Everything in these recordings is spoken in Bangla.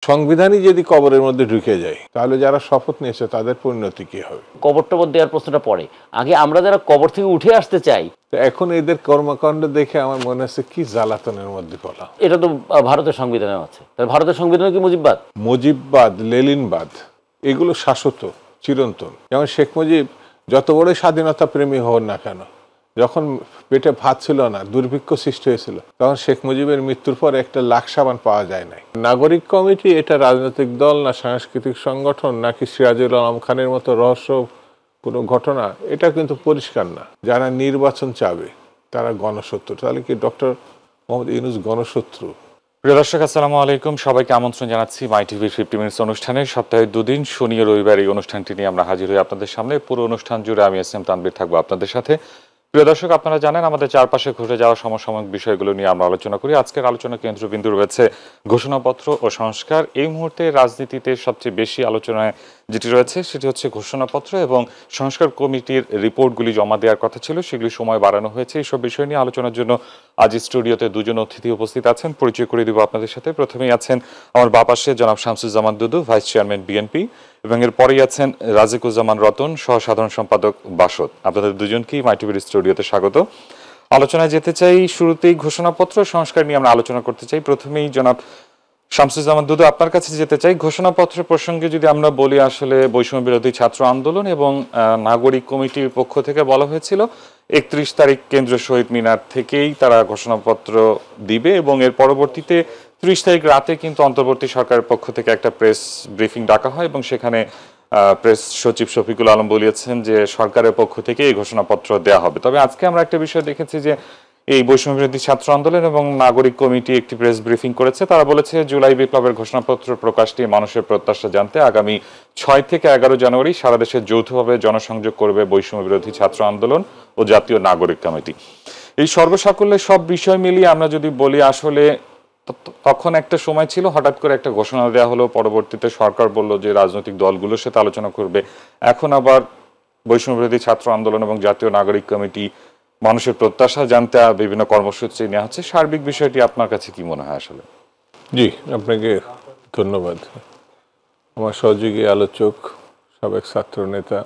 সংবিধানই যদি কবরের মধ্যে ঢুকে যায় তাহলে যারা শপথ নিয়েছে তাদের পরিণতি কি হবে? কবর টবর দেওয়ার প্রশ্নটা পড়ে, আগে আমরা যারা কবর থেকে উঠে আসতে চাই। তো এখন এদের কর্মকাণ্ড দেখে আমার মনে হচ্ছে কি জ্বালাতনের মধ্যে পড়া। এটা তো ভারতের সংবিধানে আছে, তাহলে ভারতের সংবিধানে কি মুজিববাদ? মুজিববাদ, লেলিনবাদ এগুলো শাশ্বত, চিরন্তন। যেমন শেখ মুজিব যত বড় স্বাধীনতা প্রেমী হন না কেন, যখন পেটে ভাত ছিল না, দুর্ভিক্ষ সৃষ্টি হয়েছিল, তখন শেখ মুজিবের মৃত্যুর পর একটা লাখ সাবান পাওয়া যায় নাই। নাগরিক কমিটি এটা রাজনৈতিক দল না সাংস্কৃতিক সংগঠন নাকি সিরাজুল আলম খানের মতো রহস্য কোনো ঘটনা, এটা কিন্তু পরিষ্কার না। যারা নির্বাচন চাবে তারা গণশত্রু। তাহলে কি ডক্টর মোহাম্মদ ইউনূস গণশত্রু? প্রিয় দর্শক, আসসালামু আলাইকুম। সবাইকে আমন্ত্রণ জানাচ্ছি মাই টিভির 50 মিনিটস অনুষ্ঠানে। সপ্তাহে দুদিন শনি ও রবিবার এই অনুষ্ঠানটি নিয়ে আমরা হাজির হই আপনাদের সামনে। পুরো অনুষ্ঠান জুড়ে আমি এস এম তানভীর থাকবো আপনাদের সাথে। প্রিয় দর্শক, আপনারা জানেন আমাদের চারপাশে ঘটে যাওয়া সমসাময়িক বিষয়গুলো নিয়ে আমরা আলোচনা করি। আজকের আলোচনা কেন্দ্রবিন্দু রয়েছে ঘোষণাপত্র ও সংস্কার। এই মুহূর্তে রাজনীতিতে সবচেয়ে বেশি আলোচনায় যেটি রয়েছে সেটি হচ্ছে ঘোষণাপত্র এবং সংস্কার কমিটির রিপোর্টগুলি জমা দেওয়ার কথা ছিল, সেগুলি সময় বাড়ানো হয়েছে। এইসব বিষয় নিয়ে আলোচনার জন্য আজ স্টুডিওতে দুজন অতিথি উপস্থিত আছেন। পরিচয় করে দিব আপনাদের সাথে। প্রথমেই আছেন আমার বাঁ পাশে জনাব শামসুজ্জামান দুদু, ভাইস চেয়ারম্যান বিএনপি, এবং এর পরেই আছেন রাজিকুজ্জামান রতন, সহ সাধারণ সম্পাদক বাসদ। আপনাদের দুজনকেই মাই টিভির স্টুডিওতে স্বাগত। আলোচনায় যেতে চাই, শুরুতেই ঘোষণাপত্র সংস্কার নিয়ে আমরা আলোচনা করতে চাই। প্রথমেই জনাব শামসুজ্জামান দুদু, আপনার কাছে যেতে চাই। ঘোষণাপত্রের প্রসঙ্গে যদি আমরা বলি, আসলে বৈষম্য বিরোধী ছাত্র আন্দোলন এবং নাগরিক কমিটির পক্ষ থেকে বলা হয়েছিল 31 তারিখ কেন্দ্রীয় শহীদ মিনার থেকেই তারা ঘোষণাপত্র দিবে, এবং এর পরবর্তীতে 30 তারিখ রাতে কিন্তু অন্তর্বর্তী সরকারের পক্ষ থেকে একটা প্রেস ব্রিফিং ডাকা হয় এবং সেখানে প্রেস সচিব শফিকুল আলম বলেছেন যে সরকারের পক্ষ থেকে এই ঘোষণাপত্র দেওয়া হবে। তবে আজকে আমরা একটা বিষয় দেখেছি যে এই বৈষম্য বিরোধী ছাত্র আন্দোলন এবং নাগরিক কমিটি একটি প্রেস ব্রিফিং করেছে। তারা বলেছে জুলাই বিপ্লবের ঘোষণাপত্র প্রকাশ নিয়ে মানুষের প্রত্যাশা জানতে আগামী 6 থেকে 11 জানুয়ারি সারা দেশে যৌথভাবে জনসংযোগ করবে বৈষম্য বিরোধী ছাত্র আন্দোলন ও জাতীয় নাগরিক কমিটি। এই সর্বসাকুল্যে সব বিষয় মিলিয়ে আমরা যদি বলি, আসলে তখন একটা সময় ছিল, হঠাৎ করে একটা ঘোষণা দেওয়া হলো, পরবর্তীতে সরকার বলল যে রাজনৈতিক দলগুলোর সাথে আলোচনা করবে। এখন আবার বৈষম্য বিরোধী ছাত্র আন্দোলন এবং জাতীয় নাগরিক কমিটি মানুষের প্রত্যাশা জানতে বিভিন্ন কর্মসূচি নেওয়া হচ্ছে। সার্বিক বিষয়টি আপনার কাছে কি মনে হয়? আসলে জি, আপনাকে ধন্যবাদ। আমার সহযোগী আলোচক, সাবেক ছাত্র নেতা,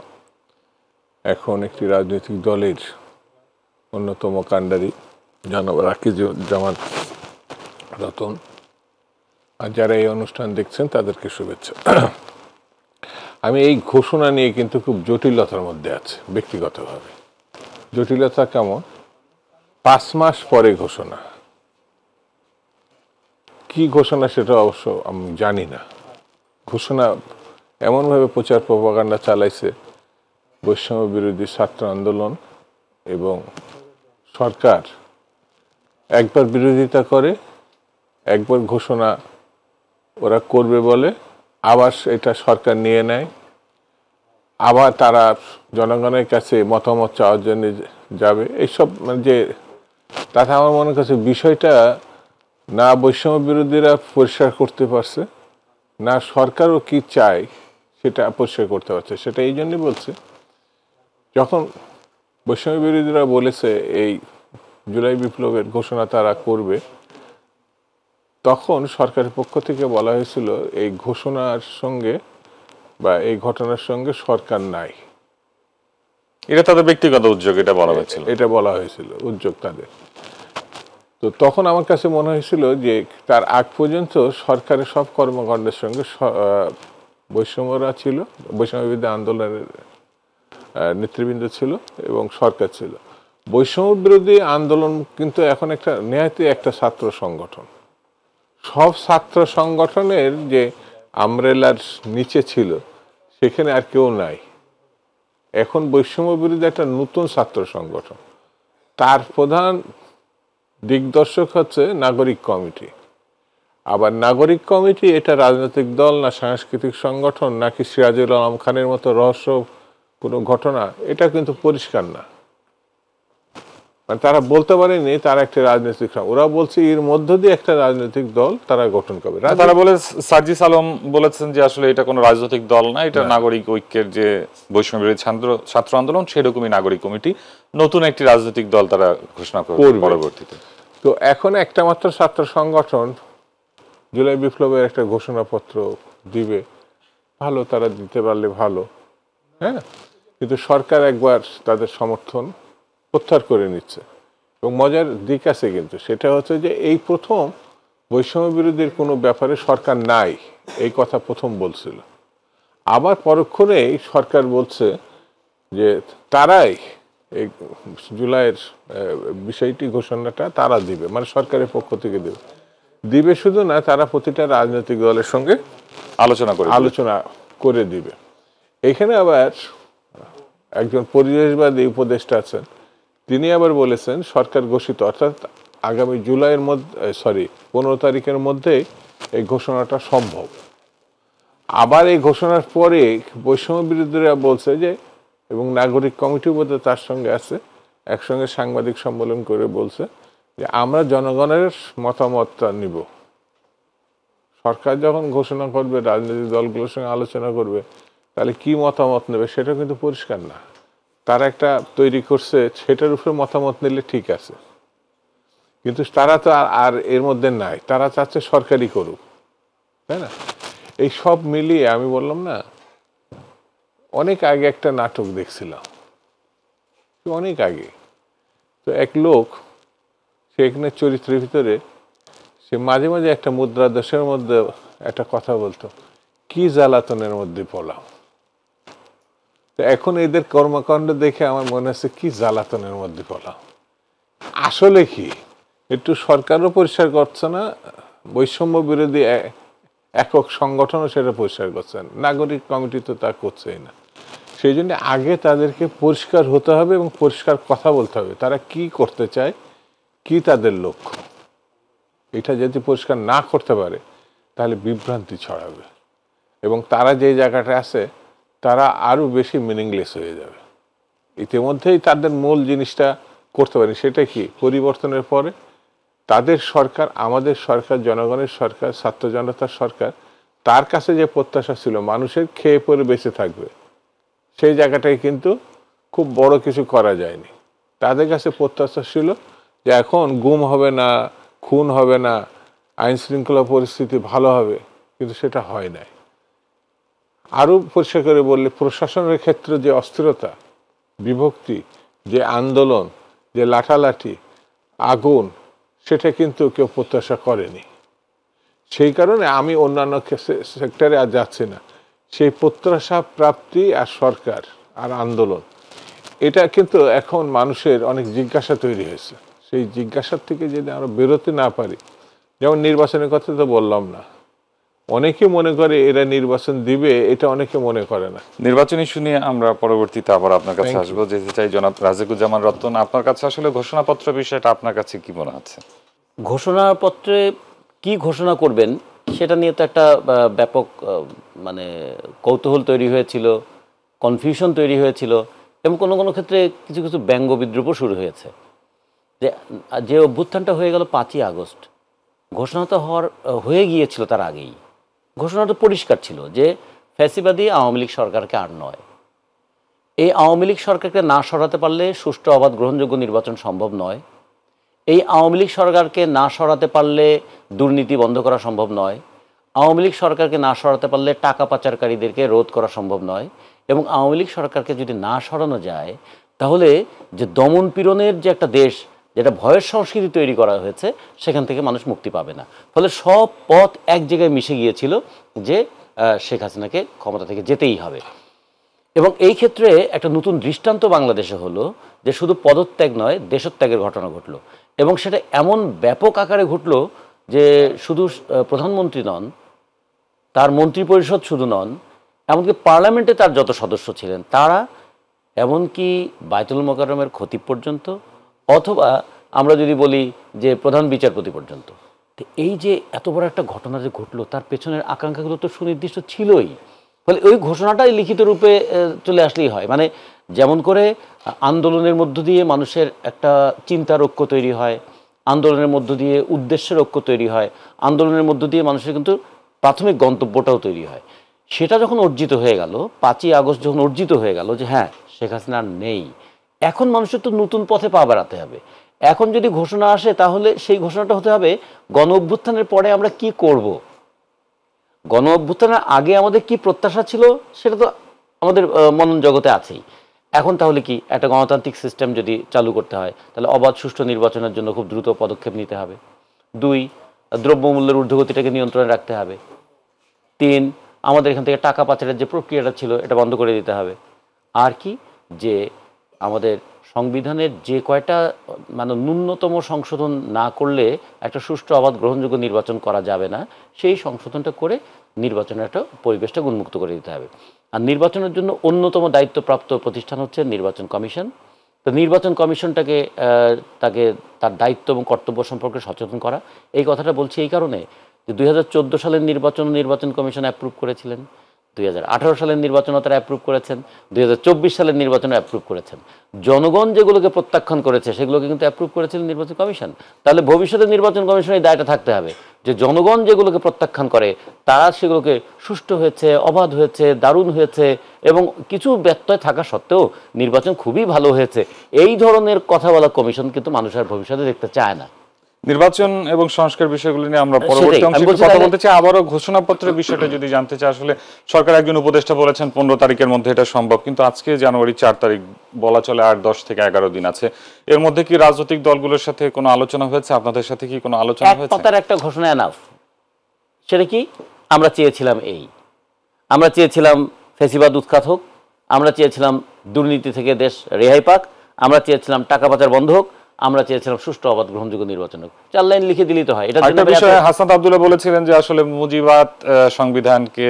এখন একটি রাজনৈতিক দলের অন্যতম কাণ্ডারি জনাব রাকিবুজ্জামান রতন, আর যারা এই অনুষ্ঠান দেখছেন তাদেরকে শুভেচ্ছা। আমি এই ঘোষণা নিয়ে কিন্তু খুব জটিলতার মধ্যে আছে ব্যক্তিগতভাবে। জটিলতা কেমন? 5 মাস পরে ঘোষণা, কি ঘোষণা সেটা অবশ্য আমি জানি না। ঘোষণা এমনভাবে প্রচার প্রপাগান্ডা চালাইছে বৈষম্য বিরোধী ছাত্র আন্দোলন এবং সরকার, একবার বিরোধিতা করে, একবার ঘোষণা ওরা করবে বলে, আবার এটা সরকার নিয়ে নেয়, আবার তারা জনগণের কাছে মতামত চাওয়ার জন্য যাবে। এইসব মানে যে, তাতে আমার মনে করছে বিষয়টা না বৈষম্য বিরোধীরা পরিষ্কার করতে পারছে, না সরকারও কি চায় সেটা পরিষ্কার করতে পারছে। সেটা এই জন্যই বলছে, যখন বৈষম্য বিরোধীরা বলেছে এই জুলাই বিপ্লবের ঘোষণা তারা করবে, তখন সরকারের পক্ষ থেকে বলা হয়েছিল এই ঘোষণার সঙ্গে বা এই ঘটনার সঙ্গে সরকার নাই, এটা তাদের ব্যক্তিগত উদ্যোগ, এটা বলা হয়েছিল, এটা বলা হয়েছিল উদ্যোগ তাদের। তো তখন আমার কাছে মনে হয়েছিল যে তার আগ পর্যন্ত সরকারের সব কর্মকাণ্ডের সঙ্গে বৈষম্যরা ছিল, বৈষম্য বিরোধী আন্দোলনের নেতৃবৃন্দ ছিল এবং সরকার ছিল। বৈষম্য বিরোধী আন্দোলন কিন্তু এখন একটা নেহাতি একটা ছাত্র সংগঠন। সব ছাত্র সংগঠনের যে আমব্রেলার নিচে ছিল সেখানে আর কেউ নাই। এখন বৈষম্য বিরোধী একটা নতুন ছাত্র সংগঠন, তার প্রধান দিগদর্শক হচ্ছে নাগরিক কমিটি। আবার নাগরিক কমিটি এটা রাজনৈতিক দল না সাংস্কৃতিক সংগঠন নাকি সিরাজুল আলম খানের মতো রহস্য কোনো ঘটনা, এটা কিন্তু পরিষ্কার না। মানে তারা বলতে পারেনি তারা একটা রাজনৈতিক, ওরা বলছে এর মধ্য দিয়ে একটা রাজনৈতিক দল তারা গঠন করবে। তারা বলে, সার্জিস আলম বলেছেন যে আসলে এটা কোনো রাজনৈতিক দল না, এটা নাগরিক ঐক্যের যে বৈষম্য বিরোধী ছাত্র আন্দোলন সেরকমই নাগরিক কমিটি, নতুন একটি রাজনৈতিক দল তারা ঘোষণা করবে পরবর্তীতে। তো এখন একটা মাত্র ছাত্র সংগঠন জুলাই বিপ্লবের একটা ঘোষণাপত্র দিবে, ভালো, তারা দিতে পারলে ভালো, হ্যাঁ, কিন্তু সরকার একবার তাদের সমর্থন প্রত্যাহার করে নিচ্ছে। এবং মজার দিক আছে কিন্তু, সেটা হচ্ছে যে এই প্রথম বৈষম্য বিরোধীর কোনো ব্যাপারে সরকার নাই, এই কথা প্রথম বলছিল। আবার পরক্ষণেই সরকার বলছে যে তারাই এই জুলাইয়ের বিষয়টি ঘোষণাটা তারা দিবে, মানে সরকারের পক্ষ থেকে দেবে। দিবে শুধু না, তারা প্রতিটা রাজনৈতিক দলের সঙ্গে আলোচনা করে দিবে। এখানে আবার একজন পরিবেশবাদী উপদেষ্টা আছেন, তিনি আবার বলেছেন সরকার ঘোষিত অর্থাৎ আগামী জুলাইয়ের মধ্যে 15 তারিখের মধ্যেই এই ঘোষণাটা সম্ভব। আবার এই ঘোষণার পরে বৈষম্য বিরোধীরা বলছে যে, এবং নাগরিক কমিটিও বোধ তার সঙ্গে আছে, একসঙ্গে সাংবাদিক সম্মেলন করে বলছে যে আমরা জনগণের মতামতটা নিব। সরকার যখন ঘোষণা করবে, রাজনৈতিক দলগুলোর সঙ্গে আলোচনা করবে, তাহলে কি মতামত নেবে সেটা কিন্তু পরিষ্কার না। তারা একটা তৈরি করছে, সেটার উপরে মতামত নিলে ঠিক আছে, কিন্তু তারা তো আর এর মধ্যে নাই, তারা চাচ্ছে সরকারি করুক, তাই না? এই সব মিলিয়ে আমি বললাম না, অনেক আগে একটা নাটক দেখছিলাম, অনেক আগে। তো এক লোক, সে এখানে চরিত্রের ভিতরে সে মাঝে মাঝে একটা মুদ্রা দেশের মধ্যে একটা কথা বলতো, কি জ্বালাতনের মধ্যে পড়লাম। তো এখন এদের কর্মকাণ্ড দেখে আমার মনে হচ্ছে কি জ্বালাতনের মধ্যে পড়লাম। আসলে কি, একটু সরকারও পরিষ্কার করছে না, বৈষম্য বিরোধী একক সংগঠনও সেটা পরিষ্কার করছে না, নাগরিক কমিটি তো তা করছেই না। সেই জন্য আগে তাদেরকে পরিষ্কার হতে হবে এবং পরিষ্কার কথা বলতে হবে, তারা কি করতে চায়, কি তাদের লক্ষ্য। এটা যদি পরিষ্কার না করতে পারে তাহলে বিভ্রান্তি ছড়াবে এবং তারা যে জায়গাটা আছে তারা আরও বেশি মিনিংলেস হয়ে যাবে। ইতিমধ্যেই তাদের মূল জিনিসটা করতে পারে, সেটা কি, পরিবর্তনের পরে তাদের সরকার, আমাদের সরকার, জনগণের সরকার, ছাত্র জনতার সরকার, তার কাছে যে প্রত্যাশা ছিল মানুষের খেয়ে পরে বেঁচে থাকবে, সেই জায়গাটাই কিন্তু খুব বড় কিছু করা যায়নি। তাদের কাছে প্রত্যাশা ছিল যে এখন গুম হবে না, খুন হবে না, আইন শৃঙ্খলা পরিস্থিতি ভালো হবে, কিন্তু সেটা হয় নাই। আরও পরিষ্কার করে বললে, প্রশাসনের ক্ষেত্রে যে অস্থিরতা, বিভক্তি, যে আন্দোলন, যে লাঠালাঠি, আগুন, সেটা কিন্তু কেউ প্রত্যাশা করেনি। সেই কারণে আমি অন্যান্য সেক্টরে আর যাচ্ছি না। সেই প্রত্যাশা প্রাপ্তি আর সরকার আর আন্দোলন, এটা কিন্তু এখন মানুষের অনেক জিজ্ঞাসা তৈরি হয়েছে। সেই জিজ্ঞাসার থেকে যদি আমরা বেরোতে না পারি, যেমন নির্বাচনের কথা তো বললাম না, অনেকে মনে করে এরা নির্বাচন দিবে, এটা অনেকে মনে করে না। নির্বাচন ইস্যু নিয়ে আমরা পরবর্তীতে আবার আপনার কাছে আসবো। যেতে চাই জনাব রাজিকুজ্জামান রতন, আপনার কাছে আসলে ঘোষণাপত্র বিষয়টা আপনার কাছে কি মনে হচ্ছে? ঘোষণাপত্রে কি ঘোষণা করবেন সেটা নিয়ে তো একটা ব্যাপক মানে কৌতূহল তৈরি হয়েছিল, কনফিউশন তৈরি হয়েছিল এবং কোনো কোনো ক্ষেত্রে কিছু কিছু ব্যঙ্গ বিদ্রুপ শুরু হয়েছে। যে অভ্যুত্থানটা হয়ে গেল 5ই আগস্ট, ঘোষণা তো হয়ে গিয়েছিল তার আগেই। ঘোষণাটা পরিষ্কার ছিল যে ফ্যাসিবাদী আওয়ামী লীগ সরকারকে আর নয়। এই আওয়ামী লীগ সরকারকে না সরাতে পারলে সুষ্ঠু অবাধ গ্রহণযোগ্য নির্বাচন সম্ভব নয়। এই আওয়ামী লীগ সরকারকে না সরাতে পারলে দুর্নীতি বন্ধ করা সম্ভব নয়। আওয়ামী লীগ সরকারকে না সরাতে পারলে টাকা পাচারকারীদেরকে রোধ করা সম্ভব নয়। এবং আওয়ামী লীগ সরকারকে যদি না সরানো যায় তাহলে যে দমন পীড়নের যে একটা দেশ, যেটা ভয়ের সংস্কৃতি তৈরি করা হয়েছে, সেখান থেকে মানুষ মুক্তি পাবে না। ফলে সব পথ এক জায়গায় মিশে গিয়েছিল যে শেখ হাসিনাকে ক্ষমতা থেকে যেতেই হবে। এবং এই ক্ষেত্রে একটা নতুন দৃষ্টান্ত বাংলাদেশে হলো যে শুধু পদত্যাগ নয়, দেশত্যাগের ঘটনা ঘটলো এবং সেটা এমন ব্যাপক আকারে ঘটলো যে শুধু প্রধানমন্ত্রী নন, তার মন্ত্রী পরিষদ শুধু নন, এমনকি পার্লামেন্টে তার যত সদস্য ছিলেন তারা, এমনকি বায়তুল মোকাররমের খতিব পর্যন্ত, অথবা আমরা যদি বলি যে প্রধান বিচারপতি পর্যন্ত। তো এই যে এত বড় একটা ঘটনা যে ঘটলো, তার পেছনের আকাঙ্ক্ষাগুলো তো সুনির্দিষ্ট ছিলই। ফলে ওই ঘোষণাটাই লিখিত রূপে চলে আসলেই হয়। মানে যেমন করে আন্দোলনের মধ্য দিয়ে মানুষের একটা চিন্তার ঐক্য তৈরি হয়, আন্দোলনের মধ্য দিয়ে উদ্দেশ্যের ঐক্য তৈরি হয়, আন্দোলনের মধ্য দিয়ে মানুষের কিন্তু প্রাথমিক গন্তব্যটাও তৈরি হয়। সেটা যখন অর্জিত হয়ে গেল, 5ই আগস্ট যখন অর্জিত হয়ে গেল যে হ্যাঁ শেখ হাসিনা নেই, এখন মানুষের তো নতুন পথে পা বাড়াতে হবে। এখন যদি ঘোষণা আসে তাহলে সেই ঘোষণাটা হতে হবে গণ অভ্যুত্থানের পরে আমরা কি করব। গণ অভ্যুত্থানের আগে আমাদের কি প্রত্যাশা ছিল সেটা তো আমাদের মনন জগতে আছেই। এখন তাহলে কি একটা গণতান্ত্রিক সিস্টেম যদি চালু করতে হয় তাহলে অবাধ সুষ্ঠু নির্বাচনের জন্য খুব দ্রুত পদক্ষেপ নিতে হবে। 2, দ্রব্যমূল্যের ঊর্ধ্বগতিটাকে নিয়ন্ত্রণে রাখতে হবে। 3, আমাদের এখান থেকে টাকা পাচারের যে প্রক্রিয়াটা ছিল এটা বন্ধ করে দিতে হবে। আর কি, যে আমাদের সংবিধানের যে কয়টা মানে ন্যূনতম সংশোধন না করলে একটা সুষ্ঠু অবাধ গ্রহণযোগ্য নির্বাচন করা যাবে না, সেই সংশোধনটা করে নির্বাচনের একটা পরিবেশটা উন্মুক্ত করে দিতে হবে। আর নির্বাচনের জন্য অন্যতম দায়িত্বপ্রাপ্ত প্রতিষ্ঠান হচ্ছে নির্বাচন কমিশন। তো নির্বাচন কমিশনটাকে তার দায়িত্ব এবং কর্তব্য সম্পর্কে সচেতন করা। এই কথাটা বলছি এই কারণে যে 2014 সালের নির্বাচন কমিশন অ্যাপ্রুভ করেছিলেন, 2018 সালের নির্বাচনও তারা অ্যাপ্রুভ করেছেন, 2024 সালের নির্বাচনও অ্যাপ্রুভ করেছেন। জনগণ যেগুলোকে প্রত্যাখ্যান করেছে সেগুলোকে কিন্তু অ্যাপ্রুভ করেছিলেন নির্বাচন কমিশন। তাহলে ভবিষ্যতে নির্বাচন কমিশনের দায়টা থাকতে হবে যে জনগণ যেগুলোকে প্রত্যাখ্যান করে তারা সেগুলোকে সুষ্ঠু হয়েছে, অবাধ হয়েছে, দারুণ হয়েছে এবং কিছু ব্যত্যয় থাকা সত্ত্বেও নির্বাচন খুবই ভালো হয়েছে, এই ধরনের কথা বলা কমিশন কিন্তু মানুষের ভবিষ্যতে দেখতে চায় না। নির্বাচন এবং সংস্কার বিষয়গুলো নিয়ে আমরা পরবর্তী অংশে কথা বলতে চাই। আবারও ঘোষণাপত্রের বিষয়টা যদি জানতে চাই, আসলে সরকার একজন উপদেষ্টা বলেছেন 15 তারিখের মধ্যে এটা সম্ভব, কিন্তু আজকে জানুয়ারি 4 তারিখ, বলা চলে আর 10 থেকে 11 দিন আছে। এর মধ্যে কি রাজনৈতিক দলগুলোর সাথে কোনো আলোচনা হয়েছে? আপনাদের সাথে কি কোনো আলোচনা হয়েছে? এক কথার একটা ঘোষণা এনাফ। সেটা কি? আমরা চেয়েছিলাম আমরা চেয়েছিলাম ফ্যাসিবাদ উৎখাত হোক, আমরা চেয়েছিলাম দুর্নীতি থেকে দেশ রেহাই পাক, আমরা চেয়েছিলাম টাকা পাচার বন্ধ হোক, আমরা চেয়েছিলাম সুষ্ঠু অবাধ গ্রহণযোগ্য নির্বাচন হোক। 4 লাইন লিখে দিলেই তো হয়। এটা একটা বিষয় হাসান আব্দুল্লাহ বলেছিলেন যে আসলে মুজিবাদ সংবিধানকে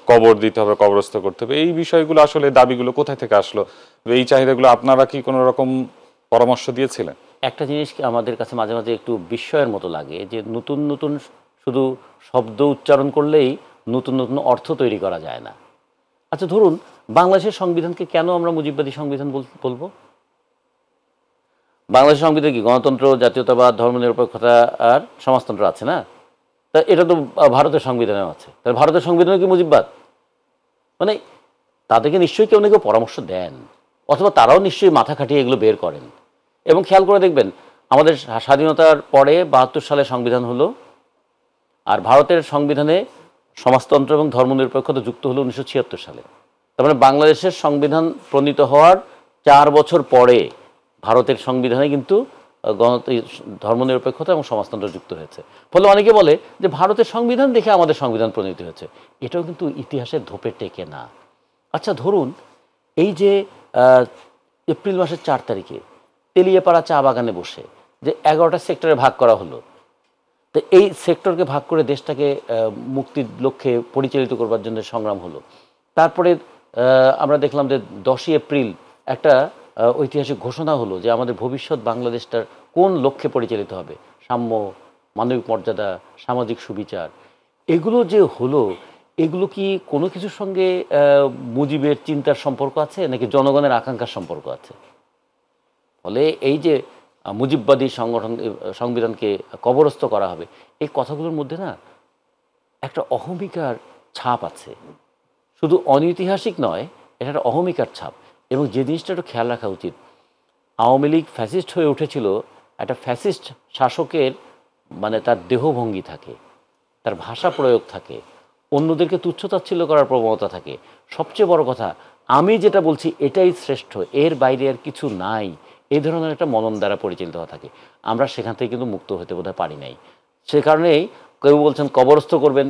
কবর দিতে হবে, কবরস্থ করতে হবে। এই বিষয়গুলো আসলে দাবিগুলো কোথায় থেকে আসলো? এই চাহিদাগুলো আপনারা কি কোনো রকম পরামর্শ দিয়েছিলেন? একটা জিনিস আমাদের কাছে মাঝে মাঝে একটু বিস্ময়ের মতো লাগে যে নতুন নতুন শুধু শব্দ উচ্চারণ করলেই নতুন নতুন অর্থ তৈরি করা যায় না। আচ্ছা ধরুন, বাংলাদেশের সংবিধানকে কেন আমরা মুজিববাদী সংবিধান বলবো? বাংলাদেশের সংবিধানে কি গণতন্ত্র, জাতীয়তাবাদ, ধর্মনিরপেক্ষতা আর সমাজতন্ত্র আছে না? তা এটা তো ভারতের সংবিধানেও আছে। তাহলে ভারতের সংবিধানে কি মুজিববাদ? মানে তাদেরকে নিশ্চয়ই কেউ না কেউ পরামর্শ দেন, অথবা তারাও নিশ্চয়ই মাথা খাটিয়ে এগুলো বের করেন। এবং খেয়াল করে দেখবেন, আমাদের স্বাধীনতার পরে 72 সালে সংবিধান হলো, আর ভারতের সংবিধানে সমাজতন্ত্র এবং ধর্মনিরপেক্ষতা যুক্ত হলো 1976 সালে। তার মানে বাংলাদেশের সংবিধান প্রণীত হওয়ার 4 বছর পরে ভারতের সংবিধানে কিন্তু ধর্মনিরপেক্ষতা এবং সমাজতন্ত্র যুক্ত হয়েছে। ফলে অনেকে বলে যে ভারতের সংবিধান দেখে আমাদের সংবিধান প্রণীত হয়েছে। এটাও কিন্তু ইতিহাসের ধোপে টেকে না। আচ্ছা ধরুন, এই যে এপ্রিল মাসের 4 তারিখে তেলিয়াপাড়া চা বাগানে বসে যে 11টা সেক্টরে ভাগ করা হলো, তো এই সেক্টরকে ভাগ করে দেশটাকে মুক্তির লক্ষ্যে পরিচালিত করবার জন্য সংগ্রাম হলো। তারপরে আমরা দেখলাম যে 10ই এপ্রিল একটা ঐতিহাসিক ঘোষণা হলো যে আমাদের ভবিষ্যৎ বাংলাদেশটার কোন লক্ষ্যে পরিচালিত হবে, সাম্য, মানবিক মর্যাদা, সামাজিক সুবিচার। এগুলো যে হলো, এগুলো কি কোনো কিছুর সঙ্গে মুজিবের চিন্তার সম্পর্ক আছে নাকি জনগণের আকাঙ্ক্ষার সম্পর্ক আছে? ফলে এই যে মুজিববাদী সংবিধানকে কবরস্থ করা হবে, এই কথাগুলোর মধ্যে না একটা অহমিকার ছাপ আছে। শুধু অনৈতিহাসিক নয়, এটা একটা অহমিকার ছাপ। এবং যে জিনিসটা একটু খেয়াল রাখা উচিত, আওয়ামী লীগ ফ্যাসিস্ট হয়ে উঠেছিল, একটা ফ্যাসিস্ট শাসকের মানে তার দেহভঙ্গি থাকে, তার ভাষা প্রয়োগ থাকে, অন্যদেরকে তুচ্ছতাচ্ছিল্য করার প্রবণতা থাকে। সবচেয়ে বড় কথা, আমি যেটা বলছি এটাই শ্রেষ্ঠ, এর বাইরে আর কিছু নাই, এই ধরনের একটা মনন দ্বারা পরিচালিত হওয়া থাকে। আমরা সেখান থেকে কিন্তু মুক্ত হতে বোধহয় পারি নাই। সে কারণেই কেউ বলছেন কবরস্থ করবেন,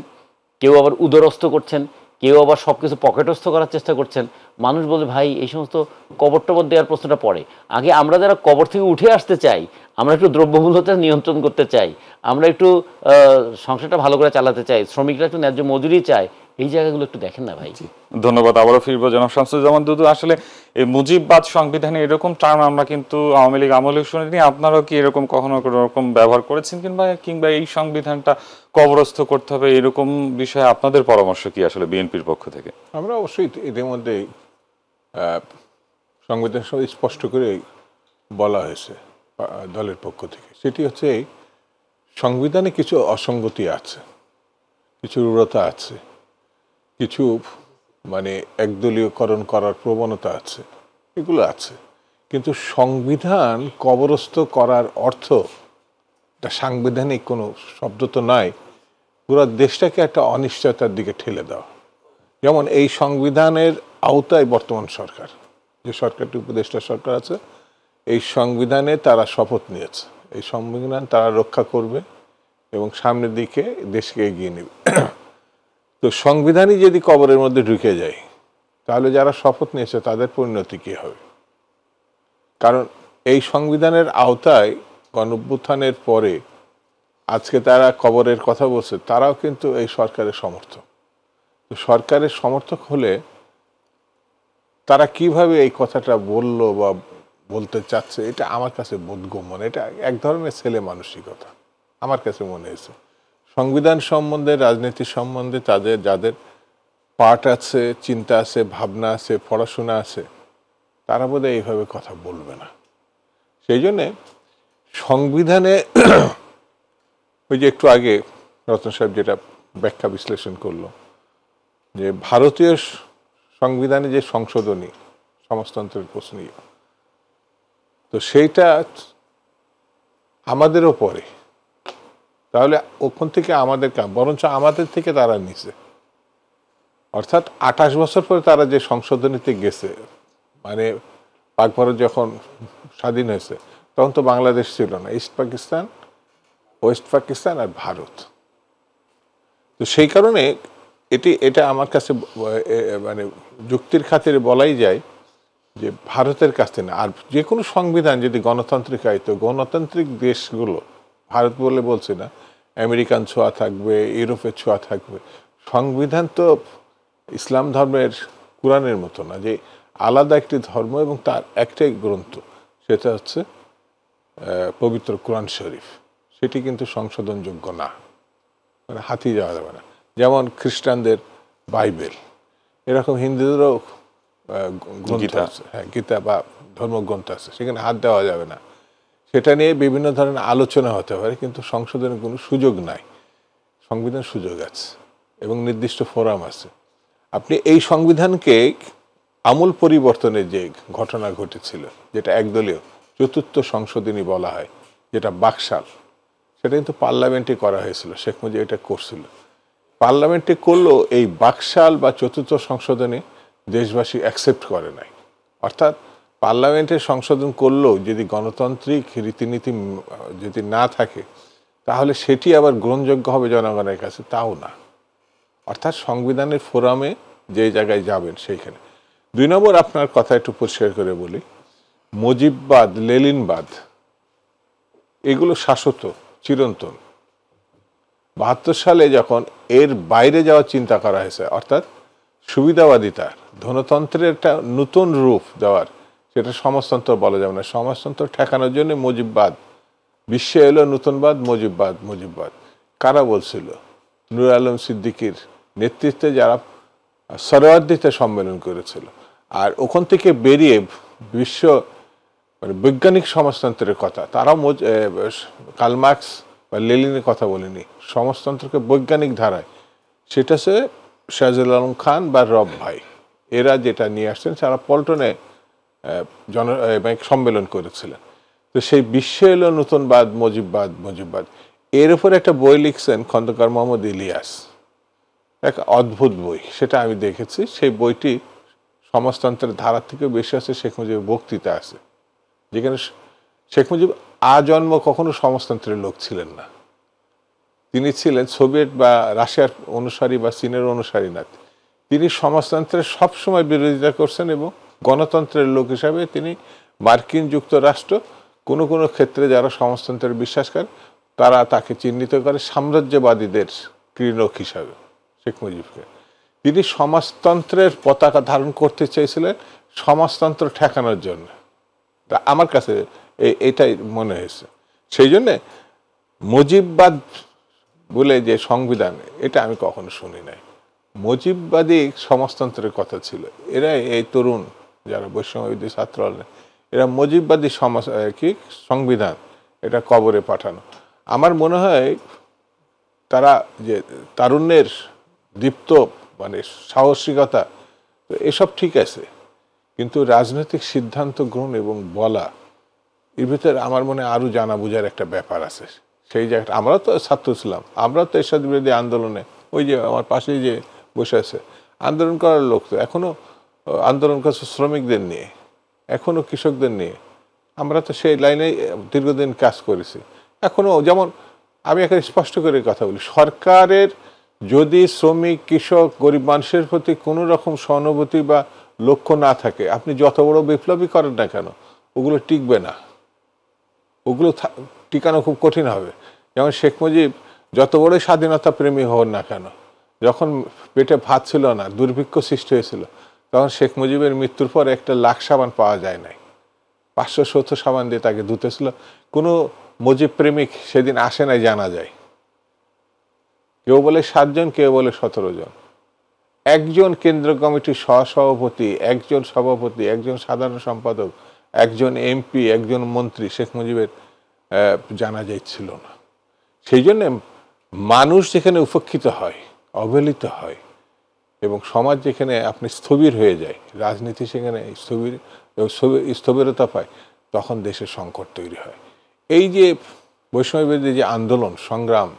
কেউ আবার উদরস্থ করছেন, কেউ আবার সব কিছু পকেটস্থ করার চেষ্টা করছেন। মানুষ বলে ভাই এই সমস্ত কবর টবর দেওয়ার প্রশ্নটা পড়ে। আগে আমরা যারা কবর থেকে উঠে আসতে চাই, আমরা একটু দ্রব্যমূল্যতা নিয়ন্ত্রণ করতে চাই, আমরা একটু সংসারটা ভালো করে চালাতে চাই, শ্রমিকরা একটু ন্যায্য মজুরি চায়, এই জায়গাগুলো একটু দেখেন না ভাই। ধন্যবাদ। আবারও ফিরবো জনাব শামসুজ্জামান দুদু। আসলে এই মুজিববাদ সংবিধানে এরকম টার্ম আমরা কিন্তু আওয়ামী লীগ আমলে শুনিনি। আপনারাও কি এরকম কখনো কোনো রকম ব্যবহার করেছেন, কিংবা এই সংবিধানটা কবরস্থ করতে হবে, এরকম বিষয়ে আপনাদের পরামর্শ কি আসলে বিএনপির পক্ষ থেকে? আমরা অবশ্যই এদের মধ্যে সংবিধান স্পষ্ট করে বলা হয়েছে দলের পক্ষ থেকে। সেটি হচ্ছে সংবিধানে কিছু অসঙ্গতি আছে, কিছু রূঢ়তা আছে, কিছু মানে একদলীয়করণ করার প্রবণতা আছে, এগুলো আছে। কিন্তু সংবিধান কবরস্থ করার অর্থ এটা সাংবিধানিক কোনো শব্দ তো নয়, পুরো দেশটাকে একটা অনিশ্চয়তার দিকে ঠেলে দেওয়া। যেমন এই সংবিধানের আওতায় বর্তমান সরকার, যে সরকারটি উপদেষ্টা সরকার আছে, এই সংবিধানে তারা শপথ নিয়েছে এই সংবিধান তারা রক্ষা করবে এবং সামনের দিকে দেশকে এগিয়ে নেবে। তো সংবিধানই যদি কবরের মধ্যে ঢুকে যায়, তাহলে যারা শপথ নিয়েছে তাদের পরিণতি কী হবে? কারণ এই সংবিধানের আওতায় গণঅভ্যুত্থানের পরে আজকে তারা কবরের কথা বলছে, তারাও কিন্তু এই সরকারের সমর্থক। তো সরকারের সমর্থক হলে তারা কিভাবে এই কথাটা বললো বা বলতে চাচ্ছে, এটা আমার কাছে বোধগম্য না। এটা এক ধরনের ছেলে মানসিকতা আমার কাছে মনে হয়েছে। সংবিধান সম্বন্ধে, রাজনীতি সম্বন্ধে তাদের যাদের পাঠ আছে, চিন্তা আছে, ভাবনা আছে, পড়াশোনা আছে, তারা বোধহয় এইভাবে কথা বলবে না। সেই জন্যে সংবিধানে ওই যে একটু আগে রতন সাহেব যেটা ব্যাখ্যা বিশ্লেষণ করলো, যে ভারতীয় সংবিধানে যে সংশোধনী সমাজতন্ত্রের প্রশ্নীয়, তো সেইটা আমাদেরও পড়ে, তাহলে ওখান থেকে আমাদের বরঞ্চ আমাদের থেকে তারা নিছে। অর্থাৎ 28 বছর পরে তারা যে সংশোধনীতে গেছে, মানে পাক ভারত যখন স্বাধীন হয়েছে তখন তো বাংলাদেশ ছিল না, ইস্ট পাকিস্তান, ওয়েস্ট পাকিস্তান আর ভারত। তো সেই কারণে এটা আমার কাছে মানে যুক্তির খাতিরে বলাই যায় যে ভারতের কাছে না। আর যে কোনো সংবিধান যদি গণতান্ত্রিক হয়, তো গণতান্ত্রিক দেশগুলো, ভারত বলে বলছি না, আমেরিকান ছোঁয়া থাকবে, ইউরোপের ছোঁয়া থাকবে। সংবিধান তো ইসলাম ধর্মের কোরআনের মতো না যে আলাদা একটি ধর্ম এবং তার একটাই গ্রন্থ, সেটা হচ্ছে পবিত্র কোরআন শরীফ। সেটি কিন্তু সংশোধনযোগ্য না, মানে হাতিয়ে যাওয়া যাবে না। যেমন খ্রিস্টানদের বাইবেল, এরকম হিন্দুদেরও গ্রন্থ আছে, হ্যাঁ, গীতা বা ধর্মগ্রন্থ আছে, সেখানে হাত দেওয়া যাবে না। সেটা নিয়ে বিভিন্ন ধরনের আলোচনা হতে পারে, কিন্তু সংশোধনের কোনো সুযোগ নাই। সংবিধান সুযোগ আছে এবং নির্দিষ্ট ফোরাম আছে। আপনি এই সংবিধানকে আমূল পরিবর্তনের যে ঘটনা ঘটেছিল, যেটা একদলীয় চতুর্থ সংশোধনী বলা হয়, যেটা বাকশাল, সেটা কিন্তু পার্লামেন্টে করা হয়েছিল। শেখ মুজিব এটা করছিল, পার্লামেন্টে করলেও এই বাকশাল বা চতুর্থ সংশোধনী দেশবাসী অ্যাকসেপ্ট করে নাই। অর্থাৎ পার্লামেন্টে সংশোধন করলেও যদি গণতান্ত্রিক রীতিনীতি যদি না থাকে, তাহলে সেটি আবার গ্রহণযোগ্য হবে জনগণের কাছে, তাও না। অর্থাৎ সংবিধানের ফোরামে যে জায়গায় যাবেন সেইখানে। 2 নম্বর, আপনার কথা একটু পরিষ্কার করে বলি, মুজিববাদ, লেলিনবাদ, এগুলো শাশ্বত, চিরন্তন। 72 সালে যখন এর বাইরে যাওয়ার চিন্তা করা হয়েছে, অর্থাৎ সুবিধাবাদিতার, ধনতন্ত্রের একটা নতুন রূপ দেওয়ার, সেটা সমাজতন্ত্র বলা যাবে না। সমাজতন্ত্র ঠেকানোর জন্য মুজিববাদ, বিশ্বে এলো নতুনবাদ, মুজিববাদ। মুজিববাদ কারা বলছিল? নূর আলম সিদ্দিকীর নেতৃত্বে যারা সরওয়ার্দীতে সম্মেলন করেছিল। আর ওখান থেকে বেরিয়ে বিশ্ব মানে বৈজ্ঞানিক সমাজতন্ত্রের কথা, তারাও কার্ল মার্কস বা লেনিনের কথা বলেনি, সমাজতন্ত্রকে বৈজ্ঞানিক ধারায়, সেটা সে শাহজালাল আলম খান বা রব ভাই, এরা যেটা নিয়ে আসছেন, তারা পল্টনে সম্মেলন করেছিলেন। তো সেই বিশ্বে এলো নতুনবাদ, মুজিববাদ, মুজিববাদ, এর উপর একটা বই লিখছেন খন্দকার মোহাম্মদ ইলিয়াস, এক অদ্ভুত বই, সেটা আমি দেখেছি। সেই বইটি সমাজতন্ত্রের ধারা থেকে বেশি আছে, শেখ মুজিবের বক্তৃতা আছে, যেখানে শেখ মুজিব আজন্ম কখনো সমাজতন্ত্রের লোক ছিলেন না। তিনি ছিলেন সোভিয়েত বা রাশিয়ার অনুসারী বা চীনের অনুসারী না। তিনি সমাজতন্ত্রের সবসময় বিরোধিতা করছেন এবং গণতন্ত্রের লোক হিসাবে তিনি মার্কিন যুক্তরাষ্ট্র কোনো কোনো ক্ষেত্রে যারা সমাজতন্ত্রের বিশ্বাস করে, তারা তাকে চিহ্নিত করে সাম্রাজ্যবাদীদের ক্রীড়ক হিসাবে। শেখ মুজিবকে তিনি সমাজতন্ত্রের পতাকা ধারণ করতে চেয়েছিলেন সমাজতন্ত্র ঠেকানোর জন্য। তা আমার কাছে এটাই মনে হয়েছে। সেই জন্যে মুজিববাদ বলে যে সংবিধান, এটা আমি কখনো শুনি নাই। মুজিববাদী সমাজতন্ত্রের কথা ছিল। এরা এই তরুণ যারা বৈষম্যবিরোধী ছাত্র, এরা মুজিববাদী সংবিধান, এটা কবরে পাঠানো। আমার মনে হয় তারা যে তারুণ্যের দীপ্ত মানে সাহসিকতা, এসব ঠিক আছে, কিন্তু রাজনৈতিক সিদ্ধান্ত গ্রহণ এবং বলা এর ভিতরে আমার মনে আরো জানা বোঝার একটা ব্যাপার আছে। সেই জায়গাটা আমরা তো ছাত্র ছিলাম, আমরা তো এরশাদ বিরোধী আন্দোলনে, ওই যে আমার পাশেই যে বসে আছে, আন্দোলন করার লোক তো এখনো আন্দোলন করছে শ্রমিকদের নিয়ে, এখনো কৃষকদের নিয়ে। আমরা তো সেই লাইনে দীর্ঘদিন কাজ করেছি। এখনো যেমন আমি এখানে স্পষ্ট করে কথা বলি, সরকারের যদি শ্রমিক, কৃষক, গরিব মানুষের প্রতি কোনো রকম সহানুভূতি বা লক্ষ্য না থাকে, আপনি যত বড় বিপ্লবী করেন না কেন, ওগুলো টিকবে না, ওগুলো টিকানো খুব কঠিন হবে। যেমন শেখ মুজিব যত বড় স্বাধীনতা প্রেমী হন না কেন, যখন পেটে ভাত ছিল না, দুর্ভিক্ষ সৃষ্টি হয়েছিল, তখন শেখ মুজিবের মৃত্যুর পর একটা লাখ সাবান পাওয়া যায় নাই, 570 সাবান দিয়ে তাকে ধুতেছিল। কোনো মুজিব প্রেমিক সেদিন আসে নাই জানা যায়। কেউ বলে 7 জন, কেউ বলে 17 জন। একজন কেন্দ্র কমিটির সহসভাপতি, একজন সভাপতি, একজন সাধারণ সম্পাদক, একজন এমপি, একজন মন্ত্রী শেখ মুজিবের জানা যাচ্ছিল না। সেই জন্যে মানুষ যেখানে উপেক্ষিত হয়, অবহেলিত হয়, এবং সমাজ যেখানে আপনি স্থবির হয়ে যায়, রাজনীতি সেখানে স্থবিরতা পায়, তখন দেশের সংকট তৈরি হয়। এই যে বৈষম্যবিরোধী যে আন্দোলন, সংগ্রাম,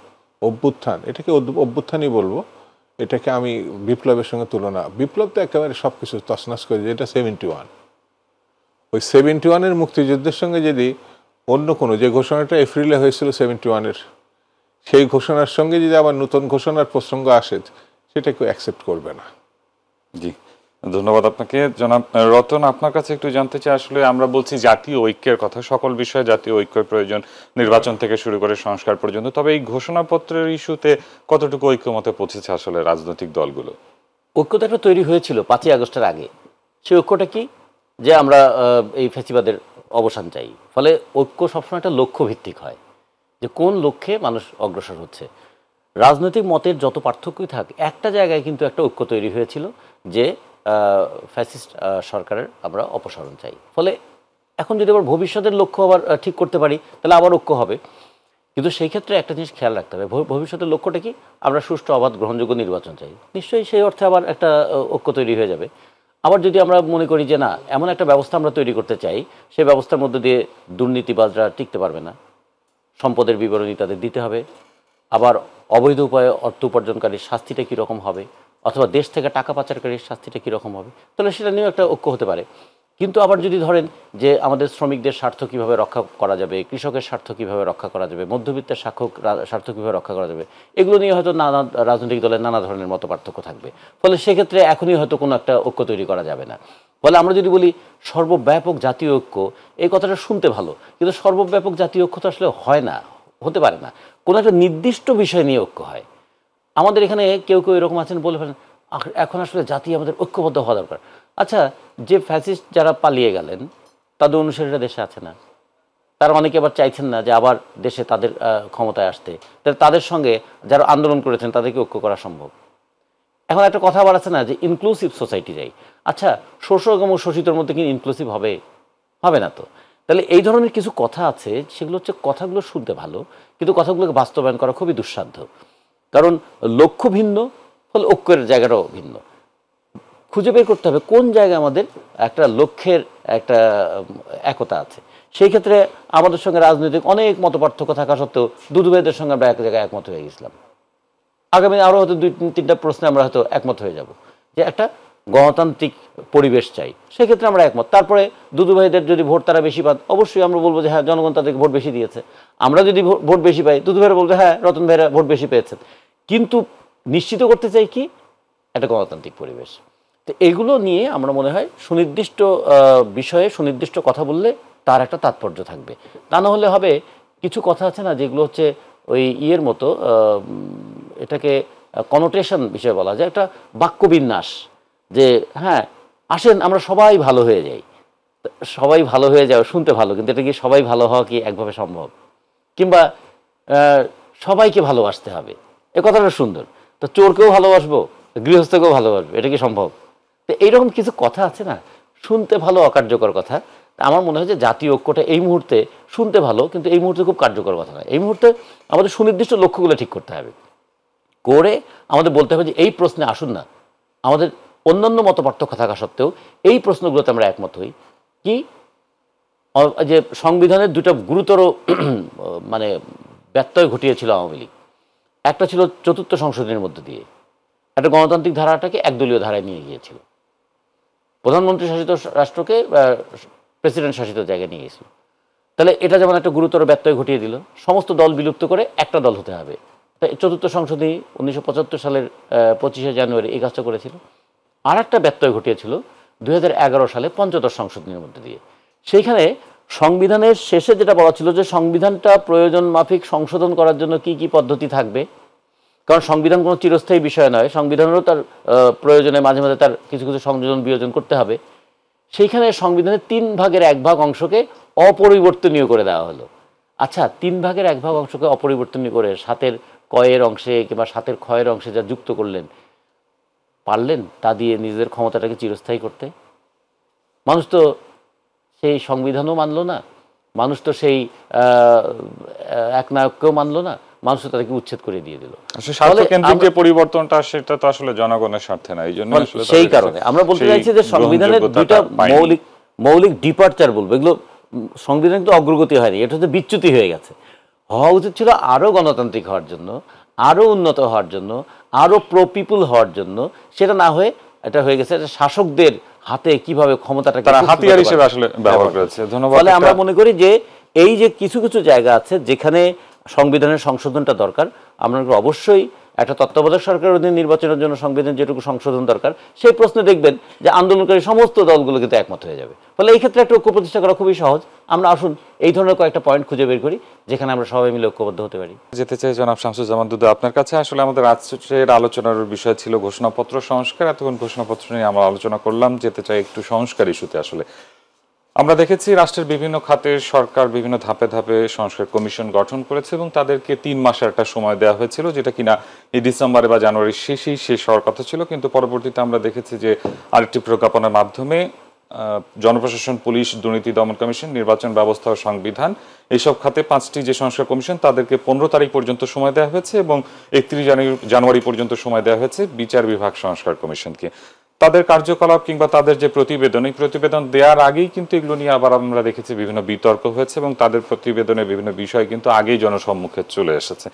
অভ্যুত্থান, এটাকে অভ্যুত্থানই বলবো, এটাকে আমি বিপ্লবের সঙ্গে তুলনা, বিপ্লব তো একেবারে সব কিছু তছনছ করে, যেটা 71, ওই 71-এর মুক্তিযুদ্ধের সঙ্গে যদি অন্য কোনো, যে ঘোষণাটা এপ্রিলে হয়েছিল 71-এর, সেই ঘোষণার সঙ্গে যদি আবার নতুন ঘোষণার প্রসঙ্গ আসে, সেটা কেউ অ্যাকসেপ্ট করবে না। জি, ধন্যবাদ আপনাকে। জনাব রতন, আপনার কাছে একটু জানতে চাই, আসলে আমরা বলছি জাতীয় ঐক্যের কথা, সকল বিষয়ে জাতীয় ঐক্যের প্রয়োজন, নির্বাচন থেকে শুরু করে সংস্কার পর্যন্ত। তবে এই ঘোষণাপত্রের ইস্যুতে কতটুকু ঐক্যমতে পৌঁছেছে আসলে রাজনৈতিক দলগুলো? ঐক্যটা একটা তৈরি হয়েছিল 5ই আগস্টের আগে। সেই ঐক্যটা কি, যে আমরা এই ফ্যাসিবাদের অবসান চাই। ফলে ঐক্য সবসময় একটা লক্ষ্য ভিত্তিক হয়, যে কোন লক্ষ্যে মানুষ অগ্রসর হচ্ছে। রাজনৈতিক মতের যত পার্থক্যই থাক, একটা জায়গায় কিন্তু একটা ঐক্য তৈরি হয়েছিল, যে ফ্যাসিস্ট সরকারের আমরা অপসারণ চাই। ফলে এখন যদি আবার ভবিষ্যতের লক্ষ্য আবার ঠিক করতে পারি, তাহলে আবার ঐক্য হবে। কিন্তু সেই ক্ষেত্রে একটা জিনিস খেয়াল রাখতে হবে, ভবিষ্যতের লক্ষ্যটা কি, আমরা সুষ্ঠু, অবাধ, গ্রহণযোগ্য নির্বাচন চাই। নিশ্চয়ই সেই অর্থে আবার একটা ঐক্য তৈরি হয়ে যাবে। আবার যদি আমরা মনে করি যে না, এমন একটা ব্যবস্থা আমরা তৈরি করতে চাই, সেই ব্যবস্থার মধ্যে দিয়ে দুর্নীতিবাজরা টিকতে পারবে না, সম্পদের বিবরণী তাদের দিতে হবে, আবার অবৈধ উপায়ে অর্থ উপার্জনকারীর শাস্তিটা কীরকম হবে, অথবা দেশ থেকে টাকা পাচারকারীর শাস্তিটা কীরকম হবে, তাহলে সেটা নিয়েও একটা ঐক্য হতে পারে। কিন্তু আবার যদি ধরেন যে আমাদের শ্রমিকদের স্বার্থ কীভাবে রক্ষা করা যাবে, কৃষকের স্বার্থ কীভাবে রক্ষা করা যাবে, মধ্যবিত্তের স্বার্থ কীভাবে রক্ষা করা যাবে, এগুলো নিয়ে হয়তো নানা রাজনৈতিক দলের নানা ধরনের মত পার্থক্য থাকবে। ফলে সেক্ষেত্রে এখনই হয়তো কোনো একটা ঐক্য তৈরি করা যাবে না। ফলে আমরা যদি বলি সর্বব্যাপক জাতীয় ঐক্য, এই কথাটা শুনতে ভালো, কিন্তু সর্বব্যাপক জাতীয় ঐক্য তো আসলে হয় না, হতে পারে না। কোনো একটা নির্দিষ্ট বিষয় নিয়ে ঐক্য হয়। আমাদের এখানে কেউ কেউ এরকম আছেন, বলে ফেলেন এখন আসলে জাতি আমাদের ঐক্যবদ্ধ হওয়া দরকার। আচ্ছা, যে ফ্যাসিস্ট যারা পালিয়ে গেলেন, তাদের অনুসারীরা দেশে আছে না? তারা অনেকে আবার চাইছেন না যে আবার দেশে তাদের ক্ষমতায় আসতে, তাহলে তাদের সঙ্গে যারা আন্দোলন করেছেন তাদেরকে ঐক্য করা সম্ভব। এখন একটা কথা আবার আছে না, যে ইনক্লুসিভ সোসাইটি চাই। আচ্ছা, শোষক এবং শোষিতর মধ্যে কি ইনক্লুসিভ হবে? হবে না তো। তাহলে এই ধরনের কিছু কথা আছে, সেগুলো হচ্ছে কথাগুলো শুনতে ভালো, কিন্তু কথাগুলোকে বাস্তবায়ন করা খুবই দুঃসাধ্য। কারণ লক্ষ্য ভিন্ন, ফলে ঐক্যের জায়গাটাও ভিন্ন। খুঁজে বের করতে হবে কোন জায়গায় আমাদের একটা লক্ষ্যের একটা একতা আছে। সেই ক্ষেত্রে আমাদের সঙ্গে রাজনৈতিক অনেক মতপার্থক্য থাকা সত্ত্বেও দুদু ভাইদের সঙ্গে আমরা এক জায়গায় একমত হয়ে গেছিলাম। আগামী আরও হয়তো 2-3টা প্রশ্নে আমরা হয়তো একমত হয়ে যাব, যে একটা গণতান্ত্রিক পরিবেশ চাই, সেক্ষেত্রে আমরা একমত। তারপরে দুদু ভাইদের যদি ভোট তারা বেশি পান, অবশ্যই আমরা বলবো যে হ্যাঁ, জনগণ তাদেরকে ভোট বেশি দিয়েছে। আমরা যদি ভোট বেশি পাই, দুদু ভাইরা বলবে হ্যাঁ, রতন ভাইরা ভোট বেশি পেয়েছেন। কিন্তু নিশ্চিত করতে চাই কি, একটা গণতান্ত্রিক পরিবেশ। তো এগুলো নিয়ে আমরা মনে হয় সুনির্দিষ্ট বিষয়ে সুনির্দিষ্ট কথা বললে তার একটা তাৎপর্য থাকবে। তা না হলে হবে কিছু কথা আছে না, যেগুলো হচ্ছে ওই ইয়ের মতো, এটাকে কনোটেশন বিষয় বলা যায়, একটা বাক্যবিন্যাস, যে হ্যাঁ আসেন আমরা সবাই ভালো হয়ে যাই। সবাই ভালো হয়ে যাও শুনতে ভালো, কিন্তু এটা কি সবাই ভালো হওয়া কি একভাবে সম্ভব? কিংবা সবাইকে ভালোবাসতে হবে, এ কথাটা সুন্দর, তো চোরকেও ভালোবাসবো, গৃহস্থকেও ভালোবাসবো, এটা কি সম্ভব? তো এইরকম কিছু কথা আছে না, শুনতে ভালো অকার্যকর কথা। আমার মনে হয় যে জাতীয় ঐক্যটা এই মুহূর্তে শুনতে ভালো, কিন্তু এই মুহূর্তে খুব কার্যকর কথা নয়। এই মুহূর্তে আমাদের সুনির্দিষ্ট লক্ষ্যগুলো ঠিক করতে হবে, করে আমাদের বলতে হবে যে এই প্রশ্নে আসুন না, আমাদের অন্যান্য মতপার্থক্য থাকা সত্ত্বেও এই প্রশ্নগুলোতে আমরা একমত হই কি যে সংবিধানের দুটো গুরুতর মানে ব্যত্যয় ঘটিয়েছিল আওয়ামী লীগ। একটা ছিল চতুর্থ সংশোধনীর মধ্যে দিয়ে একটা গণতান্ত্রিক ধারাটাকে একদলীয় ধারায় নিয়ে গিয়েছিল, প্রধানমন্ত্রী শাসিত রাষ্ট্রকে প্রেসিডেন্ট শাসিত জায়গায় নিয়ে গেছিল। তাহলে এটা যেমন একটা গুরুতর ব্যত্যয় ঘটিয়ে দিল, সমস্ত দল বিলুপ্ত করে একটা দল হতে হবে। তাই চতুর্থ সংশোধনী 1975 সালের 25শে জানুয়ারি এই কাজটা করেছিল। আর একটা ব্যত্যয় ঘটিয়েছিল 2011 সালে পঞ্চদশ সংশোধনীর মধ্যে দিয়ে। সেইখানে সংবিধানের শেষে যেটা বলা ছিল যে সংবিধানটা প্রয়োজন মাফিক সংশোধন করার জন্য কি কি পদ্ধতি থাকবে, কারণ সংবিধান কোনো চিরস্থায়ী বিষয় নয়, সংবিধানেরও তার প্রয়োজনে মাঝে মাঝে তার কিছু কিছু সংযোজন বিয়োজন করতে হবে। সেইখানে সংবিধানের 1/3 অংশকে অপরিবর্তনীয় করে দেওয়া হলো। আচ্ছা, 1/3 অংশকে অপরিবর্তনীয় করে 7-এর কয়ের অংশে কিংবা 7-এর ক্ষয়ের অংশে যা যুক্ত করলেন, পারলেন তা দিয়ে নিজেদের ক্ষমতাটাকে চিরস্থায়ী করতে? মানুষ তো সেই সংবিধানও মানল না, মানুষ তো সেই একনায়ককেও মানল না, মানুষ তো তাদেরকে উচ্ছেদ করে দিয়ে দিল। স্বার্থকেন্দ্রিক যে পরিবর্তনটা সেটা তো আসলে জনগণের স্বার্থে না, এই জন্য সেই কারণে আমরা বলতে চাইছি যে সংবিধানের দুইটা মৌলিক ডিপার্চার বলবো, এগুলো সংবিধান কিন্তু অগ্রগতি হয়নি, এটা হচ্ছে বিচ্যুতি হয়ে গেছে। হওয়া উচিত ছিল আরও গণতান্ত্রিক হওয়ার জন্য, আরও উন্নত হওয়ার জন্য, আরও প্রো পিপুল হওয়ার জন্য। সেটা না হয়ে এটা হয়ে গেছে শাসকদের হাতে কিভাবে ক্ষমতাটাকে হাতিয়ার হিসেবে আসলে ব্যবহার করেছে। ধন্যবাদ। ফলে আমরা মনে করি যে এই যে কিছু কিছু জায়গা আছে যেখানে সংবিধানের সংশোধনটা দরকার, আমরা অবশ্যই একটা তত্ত্বাবধায়ক সরকারের অধীনে নির্বাচনের জন্য সংবিধান যেটুকু সংশোধন দরকার সেই প্রশ্নে দেখবেন যে আন্দোলনকারী সমস্ত দলগুলো কিন্তু একমত হয়ে যাবে। ফলে এই ক্ষেত্রে একটা ঐক্য প্রতিষ্ঠা করা খুবই সহজ। আমরা আসুন এই ধরনের কয়েকটা পয়েন্ট খুঁজে বের করি যেখানে আমরা সবাই মিলে ঐক্যবদ্ধ হতে পারি। যেতে চাই জনাব শামসুজ্জামান দুদু আপনার কাছে। আসলে আমাদের আজকের আলোচনার বিষয় ছিল ঘোষণাপত্র সংস্কার। এতক্ষণ ঘোষণাপত্র নিয়ে আমরা আলোচনা করলাম, যেতে চাই একটু সংস্কার ইস্যুতে। আসলে আমরা দেখেছি রাষ্ট্রের বিভিন্ন খাতের সরকার বিভিন্ন ধাপে ধাপে সংস্কার কমিশন গঠন করেছে এবং তাদেরকে 3 মাসের একটা সময় দেওয়া হয়েছিল, যেটা কিনা এই ডিসেম্বরে বা জানুয়ারির শেষেই শেষ হওয়ার কথা ছিল। কিন্তু পরবর্তীতে আমরা দেখেছি যে আরেকটি প্রজ্ঞাপনের মাধ্যমে জনপ্রশাসন, পুলিশ, দুর্নীতি দমন কমিশন, নির্বাচন ব্যবস্থা ও সংবিধান এইসব খাতে 5টি যে সংস্কার কমিশন তাদেরকে 15 তারিখ পর্যন্ত সময় দেওয়া হয়েছে এবং 31 জানুয়ারি পর্যন্ত সময় দেওয়া হয়েছে বিচার বিভাগ সংস্কার কমিশনকে। তাদের কার্যকলাপ কিংবা তাদের যে প্রতিবেদন, এই প্রতিবেদন দেওয়ার আগেই কিন্তু এগুলো নিয়ে আবার আমরা দেখেছি বিভিন্ন বিতর্ক হয়েছে এবং তাদের প্রতিবেদনের বিভিন্ন বিষয় কিন্তু আগেই জনসম্মুখে চলে এসেছে।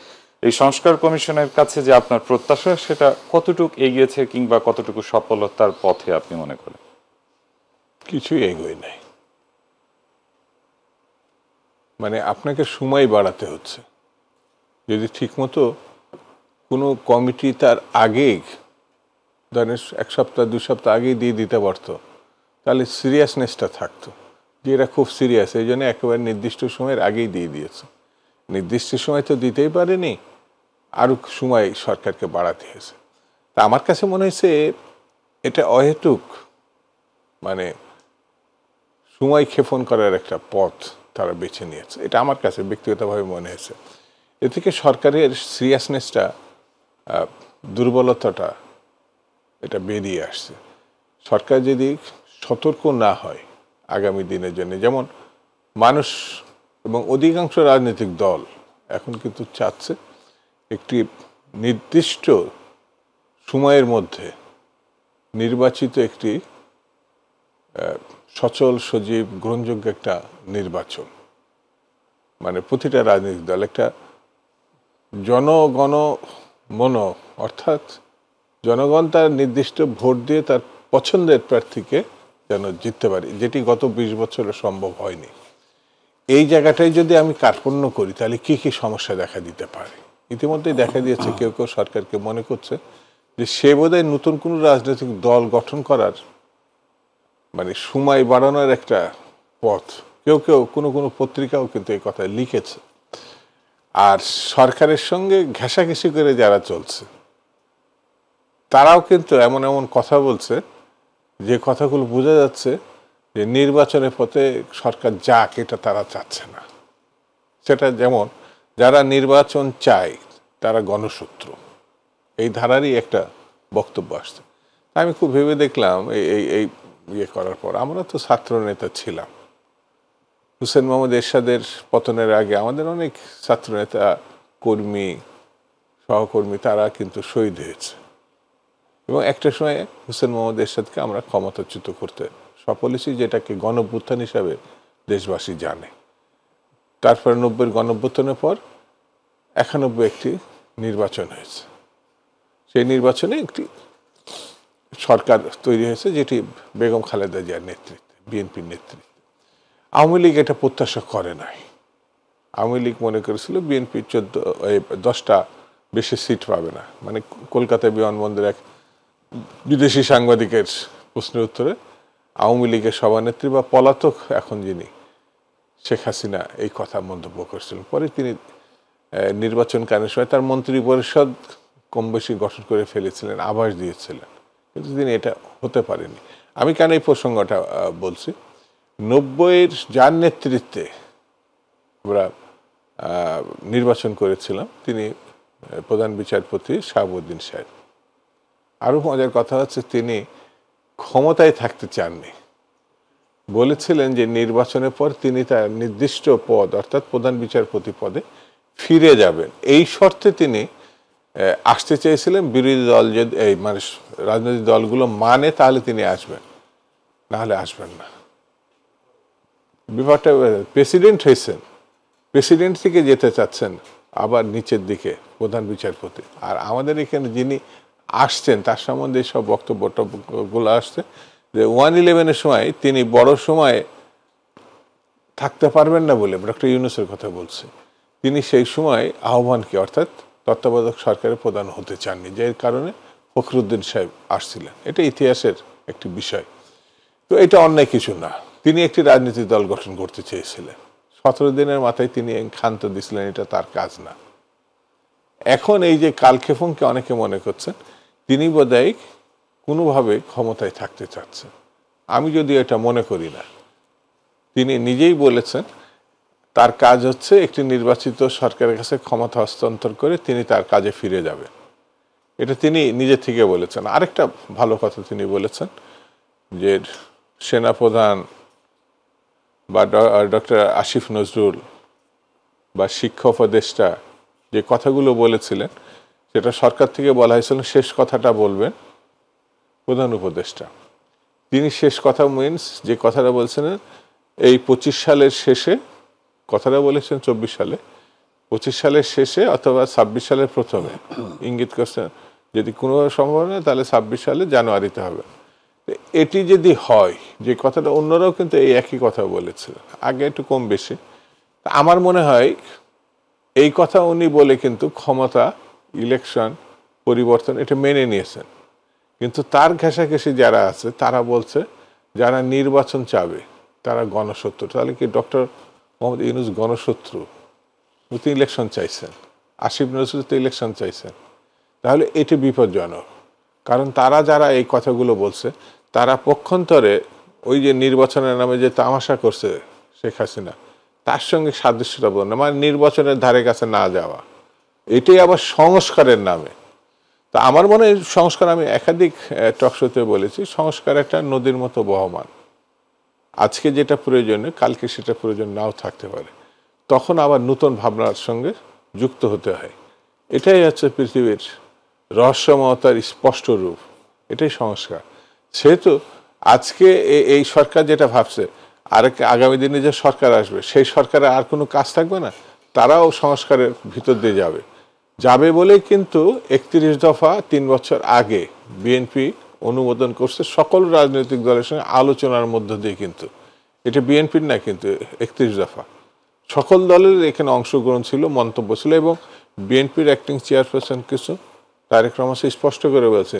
এই সংস্কার কমিশনের কাছে যে আপনার প্রত্যাশা, সেটা কতটুকু এগিয়েছে কিংবা কতটুকু সফলতার পথে আপনি মনে করেন? কিছুই এগোয় নাই। মানে আপনাকে সময় বাড়াতে হচ্ছে। যদি ঠিকমতো কোনো কমিটি তার আগেই ধরেন 1 সপ্তাহ 2 সপ্তাহ আগেই দিয়ে দিতে পারতো, তাহলে সিরিয়াসনেসটা থাকতো যে এরা খুব সিরিয়াস, এই জন্য একেবারে নির্দিষ্ট সময়ের আগেই দিয়ে দিয়েছে। নির্দিষ্ট সময় তো দিতেই পারেনি, আরও সময় সরকারকে বাড়াতে হয়েছে। তা আমার কাছে মনে হয়েছে এটা অহেতুক মানে সময় ক্ষেপণ করার একটা পথ তারা বেছে নিয়েছে, এটা আমার কাছে ব্যক্তিগতভাবে মনে হয়েছে। এ থেকে সরকারের সিরিয়াসনেসটা, দুর্বলতাটা এটা বেরিয়ে আসছে। সরকার যদি সতর্ক না হয় আগামী দিনের জন্য, যেমন মানুষ এবং অধিকাংশ রাজনৈতিক দল এখন কিন্তু চাচ্ছে একটি নির্দিষ্ট সময়ের মধ্যে নির্বাচিত একটি সচল, সজীব, গ্রহণযোগ্য একটা নির্বাচন, মানে প্রতিটা রাজনৈতিক দল একটা জনগণ মন, অর্থাৎ জনগণ তার নির্দিষ্ট ভোট দিয়ে তার পছন্দের প্রার্থীকে যেন জিততে পারে, যেটি গত 20 বছরে সম্ভব হয়নি। এই জায়গাটাই যদি আমি কার্পণ্য করি তাহলে কি কি সমস্যা দেখা দিতে পারে। ইতিমধ্যেই দেখা দিয়েছে কেউ কেউ সরকারকে মনে করছে যে সে বোধহয় নতুন কোনো রাজনৈতিক দল গঠন করার মানে সময় বাড়ানোর একটা পথ। কেউ কেউ কোনো কোনো পত্রিকাও কিন্তু এই কথা লিখেছে। আর সরকারের সঙ্গে ঘেঁষাঘেঁষি করে যারা চলছে তারাও কিন্তু এমন এমন কথা বলছে যে কথাগুলো বোঝা যাচ্ছে যে নির্বাচনের পথে সরকার যাক, এটা তারা চাচ্ছে না। সেটা যেমন যারা নির্বাচন চায় তারা গণশত্রু, এই ধারারই একটা বক্তব্য আসছে। আমি খুব ভেবে দেখলাম এই ইয়ে করার পর, আমরা তো ছাত্র নেতা ছিলাম। হুসেন মোহাম্মদ এরশাদের পতনের আগে আমাদের অনেক ছাত্রনেতা, কর্মী, সহকর্মী তারা কিন্তু শহীদ হয়েছে। এবং একটা সময় হোসেন মোহাম্মদ এরশাদকে আমরা ক্ষমতাচ্যুত করতে সফলেছি, যেটাকে গণঅভ্যুত্থান হিসাবে দেশবাসী জানে। তারপর 90-এর গণঅভ্যুত্থানের পর 91 একটি নির্বাচন হয়েছে। সেই নির্বাচনে একটি সরকার তৈরি হয়েছে, যেটি বেগম খালেদা জিয়ার নেতৃত্বে, বিএনপির নেতৃত্বে। আওয়ামী লীগ এটা প্রত্যাশা করে নাই। আওয়ামী লীগ মনে করেছিল বিএনপি 10টা বেশি সিট পাবে না। মানে কলকাতা বিমানবন্দরে এক বিদেশি সাংবাদিকের প্রশ্নের উত্তরে আওয়ামী লীগের সভানেত্রী বা পলাতক এখন যিনি শেখ হাসিনা এই কথা মন্তব্য করেছিলেন। পরে তিনি নির্বাচনকালীন সময় তার মন্ত্রী পরিষদ কম বেশি গঠন করে ফেলেছিলেন, আভাস দিয়েছিলেন, কিন্তু তিনি এটা হতে পারেনি। আমি কেন এই প্রসঙ্গটা বলছি, 90-এর যার নেতৃত্বে আমরা নির্বাচন করেছিলাম তিনি প্রধান বিচারপতি শাহাবুদ্দিন সাহেব। আরও মজার কথা হচ্ছে তিনি ক্ষমতায় থাকতে চাননি, বলেছিলেন যে নির্বাচনের পর তিনি তার নির্দিষ্ট পদ অর্থাৎ প্রধান বিচারপতি পদে ফিরে যাবেন। এই শর্তে তিনি আসতে চেয়েছিলেন, বিরোধী দল যদি এই মানে রাজনৈতিক দলগুলো মানে তাহলে তিনি আসবেন, নাহলে আসবেন না। ব্যাপারটা প্রেসিডেন্ট হয়েছেন, প্রেসিডেন্ট থেকে যেতে চাচ্ছেন আবার নিচের দিকে প্রধান বিচারপতি। আর আমাদের এখানে যিনি আসছেন তার সম্বন্ধে সব বক্তব্যগুলো আসছে যে 1/11-এর সময় তিনি বড় সময় থাকতে পারবেন না বলে ডক্টর ইউনূসের কথা বলছে। তিনি সেই সময় আহ্বানকে অর্থাৎ তত্ত্বাবধায়ক সরকারের প্রধান হতে চাননি, যে কারণে ফখরুদ্দিন সাহেব আসছিলেন। এটা ইতিহাসের একটি বিষয়। তো এটা অন্যায় কিছু না। তিনি একটি রাজনৈতিক দল গঠন করতে চেয়েছিলেন, 17 দিনের মাথায় তিনি ক্ষান্ত দিছিলেন, এটা তার কাজ না। এখন এই যে কালক্ষেপণকে অনেকে মনে করছেন তিনি বোধহয় কোনোভাবে ক্ষমতায় থাকতে চাচ্ছেন। আমি যদি এটা মনে করি না। তিনি নিজেই বলেছেন তার কাজ হচ্ছে একটি নির্বাচিত সরকারের কাছে ক্ষমতা হস্তান্তর করে তিনি তার কাজে ফিরে যাবেন। এটা তিনি নিজে থেকে বলেছেন। আরেকটা ভালো কথা তিনি বলেছেন যে সেনাপ্রধান বা ডক্টর আসিফ নজরুল বা শিক্ষা উপদেষ্টা যে কথাগুলো বলেছিলেন সেটা সরকার থেকে বলা হয়েছিল শেষ কথাটা বলবেন প্রধান উপদেষ্টা। তিনি শেষ কথা মিনস যে কথাটা বলছিলেন এই 25 সালের শেষে, কথাটা বলেছেন 24 সালে, 25 সালের শেষে অথবা 26 সালের প্রথমে, ইঙ্গিত করছেন যদি কোনোভাবে সম্ভব না তাহলে 26 সালে জানুয়ারিতে হবে। এটি যদি হয়, যে কথাটা অন্যরাও কিন্তু এই একই কথা বলেছিলেন, আগে একটু কম বেশি, আমার মনে হয় এই কথা উনি বলে কিন্তু ক্ষমতা, ইলেকশন, পরিবর্তন এটা মেনে নিয়েছেন। কিন্তু তার ঘেঁষাঘেঁষি যারা আছে তারা বলছে যারা নির্বাচন চাবে তারা গণশত্রু। তাহলে কি ডক্টর মোহাম্মদ ইউনূস গণশত্রু? তিনি ইলেকশন চাইছেন, আসিফ নজরুল তো ইলেকশন চাইছেন। তাহলে এটি বিপজ্জনক, কারণ তারা যারা এই কথাগুলো বলছে তারা পক্ষান্তরে ওই যে নির্বাচনের নামে যে তামাশা করছে শেখ হাসিনা, তার সঙ্গে সাদৃশ্যতা বল না, মানে নির্বাচনের ধারে কাছে না যাওয়া, এটাই আবার সংস্কারের নামে। তা আমার মনে হয় সংস্কার, আমি একাধিক টকশোতে বলেছি, সংস্কার একটা নদীর মতো বহমান। আজকে যেটা প্রয়োজনীয় কালকে সেটা প্রয়োজন নাও থাকতে পারে, তখন আবার নতুন ভাবনার সঙ্গে যুক্ত হতে হয়। এটাই হচ্ছে পৃথিবীর রহস্যময়তার স্পষ্ট রূপ, এটাই সংস্কার। সেহেতু আজকে এই সরকার যেটা ভাবছে আগামী দিনে যে সরকার আসবে সেই সরকারের আর কোনো কাজ থাকবে না, তারাও সংস্কারের ভিতর দিয়ে যাবে বলেই কিন্তু 31 দফা 3 বছর আগে বিএনপি অনুমোদন করছে সকল রাজনৈতিক দলের সঙ্গে আলোচনার মধ্য দিয়ে। কিন্তু এটা বিএনপির না, কিন্তু 31 দফা সকল দলের এখানে অংশগ্রহণ ছিল, মন্তব্য ছিল। এবং বিএনপির অ্যাক্টিং চেয়ারপারসন কিছু তারেক রহমান স্পষ্ট করে বলছে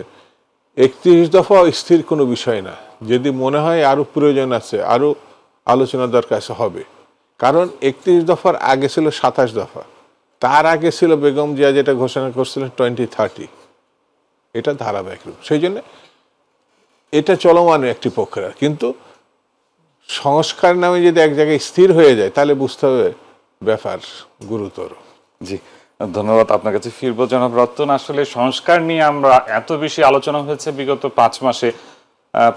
31 দফা স্থির কোনো বিষয় না, যদি মনে হয় আরও প্রয়োজন আছে, আরও আলোচনা দরকার আছে হবে। কারণ 31 দফার আগে ছিল 27 দফা, তার আগে ছিল বেগম জিয়া যেটা ঘোষণা করছিলেন 2030, এটা ধারাবাহিক রূপ। সেই জন্য এটা চলমান একটি প্রক্রিয়া। কিন্তু সংস্কার নামে যদি এক জায়গায় স্থির হয়ে যায় তাহলে বুঝতে হবে ব্যাপার গুরুতর। জি, ধন্যবাদ। আপনার কাছে ফিরবো জনাব রতন। আসলে সংস্কার নিয়ে আমরা এত বেশি আলোচনা হয়েছে বিগত 5 মাসে।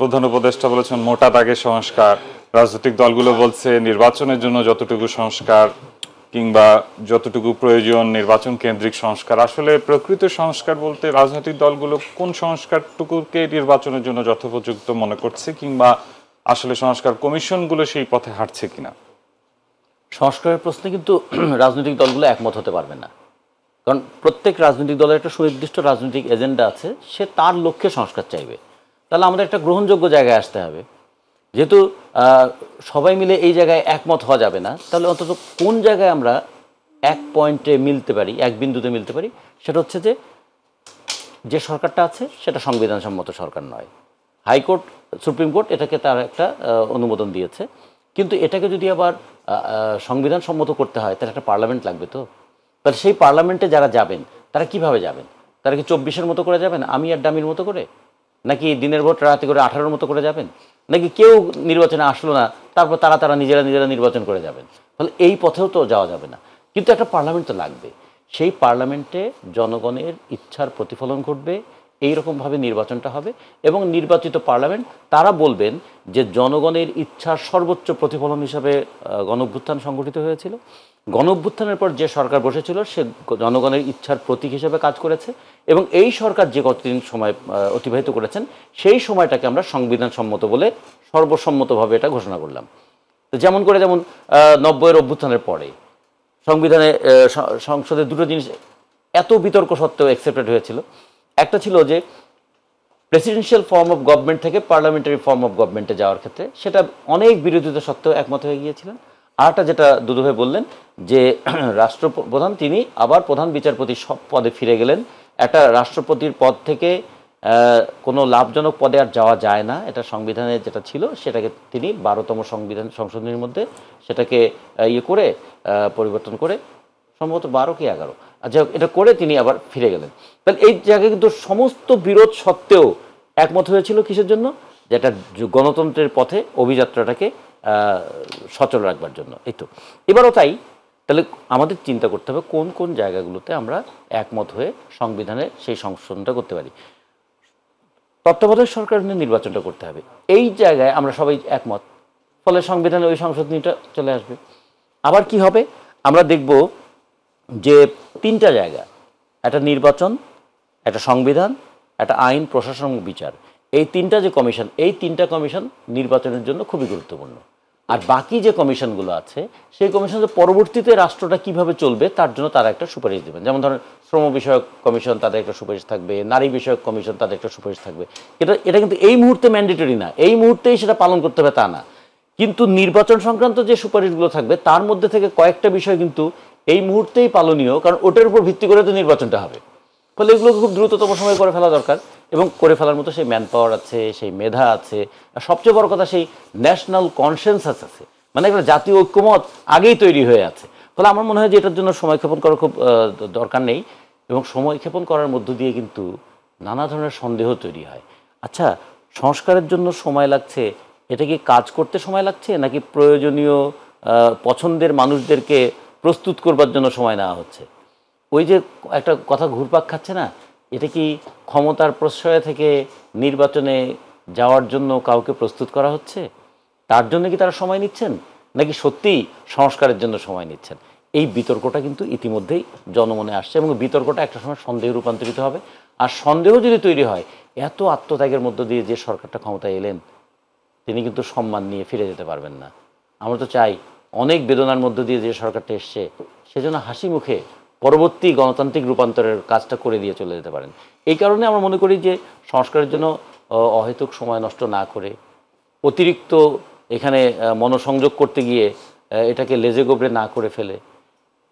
প্রধান উপদেষ্টা বলেছেন মোটা দাগে সংস্কার, রাজনৈতিক দলগুলো বলছে নির্বাচনের জন্য যতটুকু সংস্কার, কিংবা যতটুকু প্রয়োজন নির্বাচন কেন্দ্রিক সংস্কার, আসলে প্রকৃত সংস্কার বলতে রাজনৈতিক দলগুলো কোন সংস্কারটুকুকে নির্বাচনের জন্য যথোপযুক্ত মনে করছে, কিংবা আসলে সংস্কার কমিশনগুলো সেই পথে হাঁটছে কিনা? সংস্কারের প্রশ্নে কিন্তু রাজনৈতিক দলগুলো একমত হতে পারবে না, কারণ প্রত্যেক রাজনৈতিক দলের একটা সুনির্দিষ্ট রাজনৈতিক এজেন্ডা আছে, সে তার লক্ষ্যে সংস্কার চাইবে। তাহলে আমাদের একটা গ্রহণযোগ্য জায়গায় আসতে হবে। যেহেতু সবাই মিলে এই জায়গায় একমত হওয়া যাবে না, তাহলে অন্তত কোন জায়গায় আমরা এক পয়েন্টে মিলতে পারি, এক বিন্দুতে মিলতে পারি, সেটা হচ্ছে যে সরকারটা আছে সেটা সংবিধানসম্মত সরকার নয়। হাইকোর্ট, সুপ্রিম কোর্ট এটাকে তার একটা অনুমোদন দিয়েছে, কিন্তু এটাকে যদি আবার সংবিধান সম্মত করতে হয় তাহলে একটা পার্লামেন্ট লাগবে। তো তাহলে সেই পার্লামেন্টে যারা যাবেন তারা কিভাবে যাবেন? তারা কি 24-এর মতো করে যাবেন, আমি আর ডামির মতো করে, নাকি দিনের ভোট রাতে করে 18-র মতো করে যাবেন, নাকি কেউ নির্বাচনে আসলো না তারপর তারা নিজেরা নির্বাচন করে যাবেন? তাহলে এই পথেও তো যাওয়া যাবে না। কিন্তু একটা পার্লামেন্ট তো লাগবে। সেই পার্লামেন্টে জনগণের ইচ্ছার প্রতিফলন ঘটবে, এইরকমভাবে নির্বাচনটা হবে, এবং নির্বাচিত পার্লামেন্ট তারা বলবেন যে জনগণের ইচ্ছার সর্বোচ্চ প্রতিফলন হিসাবে গণঅভ্যুত্থান সংগঠিত হয়েছিল। গণঅভ্যুত্থানের পর যে সরকার বসেছিল সে জনগণের ইচ্ছার প্রতীক হিসেবে কাজ করেছে, এবং এই সরকার যে কতদিন সময় অতিবাহিত করেছেন সেই সময়টাকে আমরা সংবিধান সম্মত বলে সর্বসম্মতভাবে এটা ঘোষণা করলাম। যেমন 90-এর অভ্যুত্থানের পরে সংবিধানে সংসদে দুটো জিনিস এত বিতর্ক সত্ত্বেও অ্যাকসেপ্টেড হয়েছিল। একটা ছিল যে প্রেসিডেন্সিয়াল ফর্ম অফ গভর্নমেন্ট থেকে পার্লামেন্টারি ফর্ম অফ গভর্নমেন্টে যাওয়ার ক্ষেত্রে সেটা অনেক বিরোধিতা সত্ত্বেও একমত হয়ে গিয়েছিলেন। আরটা যেটা দুদুভাই বললেন যে রাষ্ট্রপ্রধান তিনি আবার প্রধান বিচারপতি সব পদে ফিরে গেলেন। একটা রাষ্ট্রপতির পদ থেকে কোনো লাভজনক পদে আর যাওয়া যায় না, এটা সংবিধানে যেটা ছিল সেটাকে তিনি 12তম সংবিধান সংশোধনীর মধ্যে সেটাকে পরিবর্তন করে, সম্ভবত 12 কি 11, আচ্ছা এটা করে তিনি আবার ফিরে গেলেন। তাহলে এই জায়গায় কিন্তু সমস্ত বিরোধ সত্ত্বেও একমত হয়েছিল কিসের জন্য? যেটা গণতন্ত্রের পথে অভিযাত্রাটাকে সচল রাখবার জন্য। এই তো এবারও তাই। তাহলে আমাদের চিন্তা করতে হবে কোন কোন জায়গাগুলোতে আমরা একমত হয়ে সংবিধানের সেই সংশোধনটা করতে পারি। তত্ত্বাবধায়ক সরকারের নির্বাচনটা করতে হবে, এই জায়গায় আমরা সবাই একমত, ফলে সংবিধানে ওই সংশোধনীটা চলে আসবে। আবার কি হবে আমরা দেখব যে 3টা জায়গা, একটা নির্বাচন, একটা সংবিধান, একটা আইন, প্রশাসন এবং বিচার, এই 3টা যে কমিশন, এই 3টা কমিশন নির্বাচনের জন্য খুবই গুরুত্বপূর্ণ। আর বাকি যে কমিশনগুলো আছে সেই কমিশন পরবর্তীতে রাষ্ট্রটা কিভাবে চলবে তার জন্য তারা একটা সুপারিশ দেবেন। যেমন ধরেন শ্রম বিষয়ক কমিশন, তাদের একটা সুপারিশ থাকবে, নারী বিষয়ক কমিশন, তাদের একটা সুপারিশ থাকবে। এটা কিন্তু এই মুহূর্তে ম্যান্ডেটরি না, এই মুহূর্তেই সেটা পালন করতে হবে তা না, কিন্তু নির্বাচন সংক্রান্ত যে সুপারিশগুলো থাকবে তার মধ্যে থেকে কয়েকটা বিষয় কিন্তু এই মুহূর্তেই পালনীয়, কারণ ওটার উপর ভিত্তি করে তো নির্বাচনটা হবে। ফলে এগুলোকে খুব দ্রুততম সময়ে করে ফেলা দরকার, এবং করে ফেলার মতো সেই ম্যান পাওয়ার আছে, সেই মেধা আছে, আর সবচেয়ে বড় কথা সেই ন্যাশনাল কনসেনসাস আছে, মানে একটা জাতীয় ঐক্যমত আগেই তৈরি হয়ে আছে। ফলে আমার মনে হয় যে এটার জন্য সময় ক্ষেপণ করার খুব দরকার নেই, এবং সময় ক্ষেপণ করার মধ্য দিয়ে কিন্তু নানা ধরনের সন্দেহ তৈরি হয়। আচ্ছা, সংস্কারের জন্য সময় লাগছে, এটা কি কাজ করতে সময় লাগছে, নাকি প্রয়োজনীয় পছন্দের মানুষদেরকে প্রস্তুত করবার জন্য সময় নেওয়া হচ্ছে? ওই যে একটা কথা ঘুরপাক খাচ্ছে না, এটা কি ক্ষমতার প্রশ্রয় থেকে নির্বাচনে যাওয়ার জন্য কাউকে প্রস্তুত করা হচ্ছে? তার জন্য কি তারা সময় নিচ্ছেন, নাকি সত্যিই সংস্কারের জন্য সময় নিচ্ছেন? এই বিতর্কটা কিন্তু ইতিমধ্যেই জনমনে আসছে, এবং বিতর্কটা একটা সময় সন্দেহে রূপান্তরিত হবে। আর সন্দেহ যদি তৈরি হয়, এত আত্মত্যাগের মধ্য দিয়ে যে সরকারটা ক্ষমতায় এলেন তিনি কিন্তু সম্মান নিয়ে ফিরে যেতে পারবেন না। আমরা তো চাই অনেক বেদনার মধ্য দিয়ে যে সরকারটা এসছে সেজন্য হাসি মুখে পরবর্তী গণতান্ত্রিক রূপান্তরের কাজটা করে দিয়ে চলে যেতে পারেন। এই কারণে আমরা মনে করি যে সংস্কারের জন্য অহেতুক সময় নষ্ট না করে, অতিরিক্ত এখানে মনোসংযোগ করতে গিয়ে এটাকে লেজে গোবরে না করে ফেলে,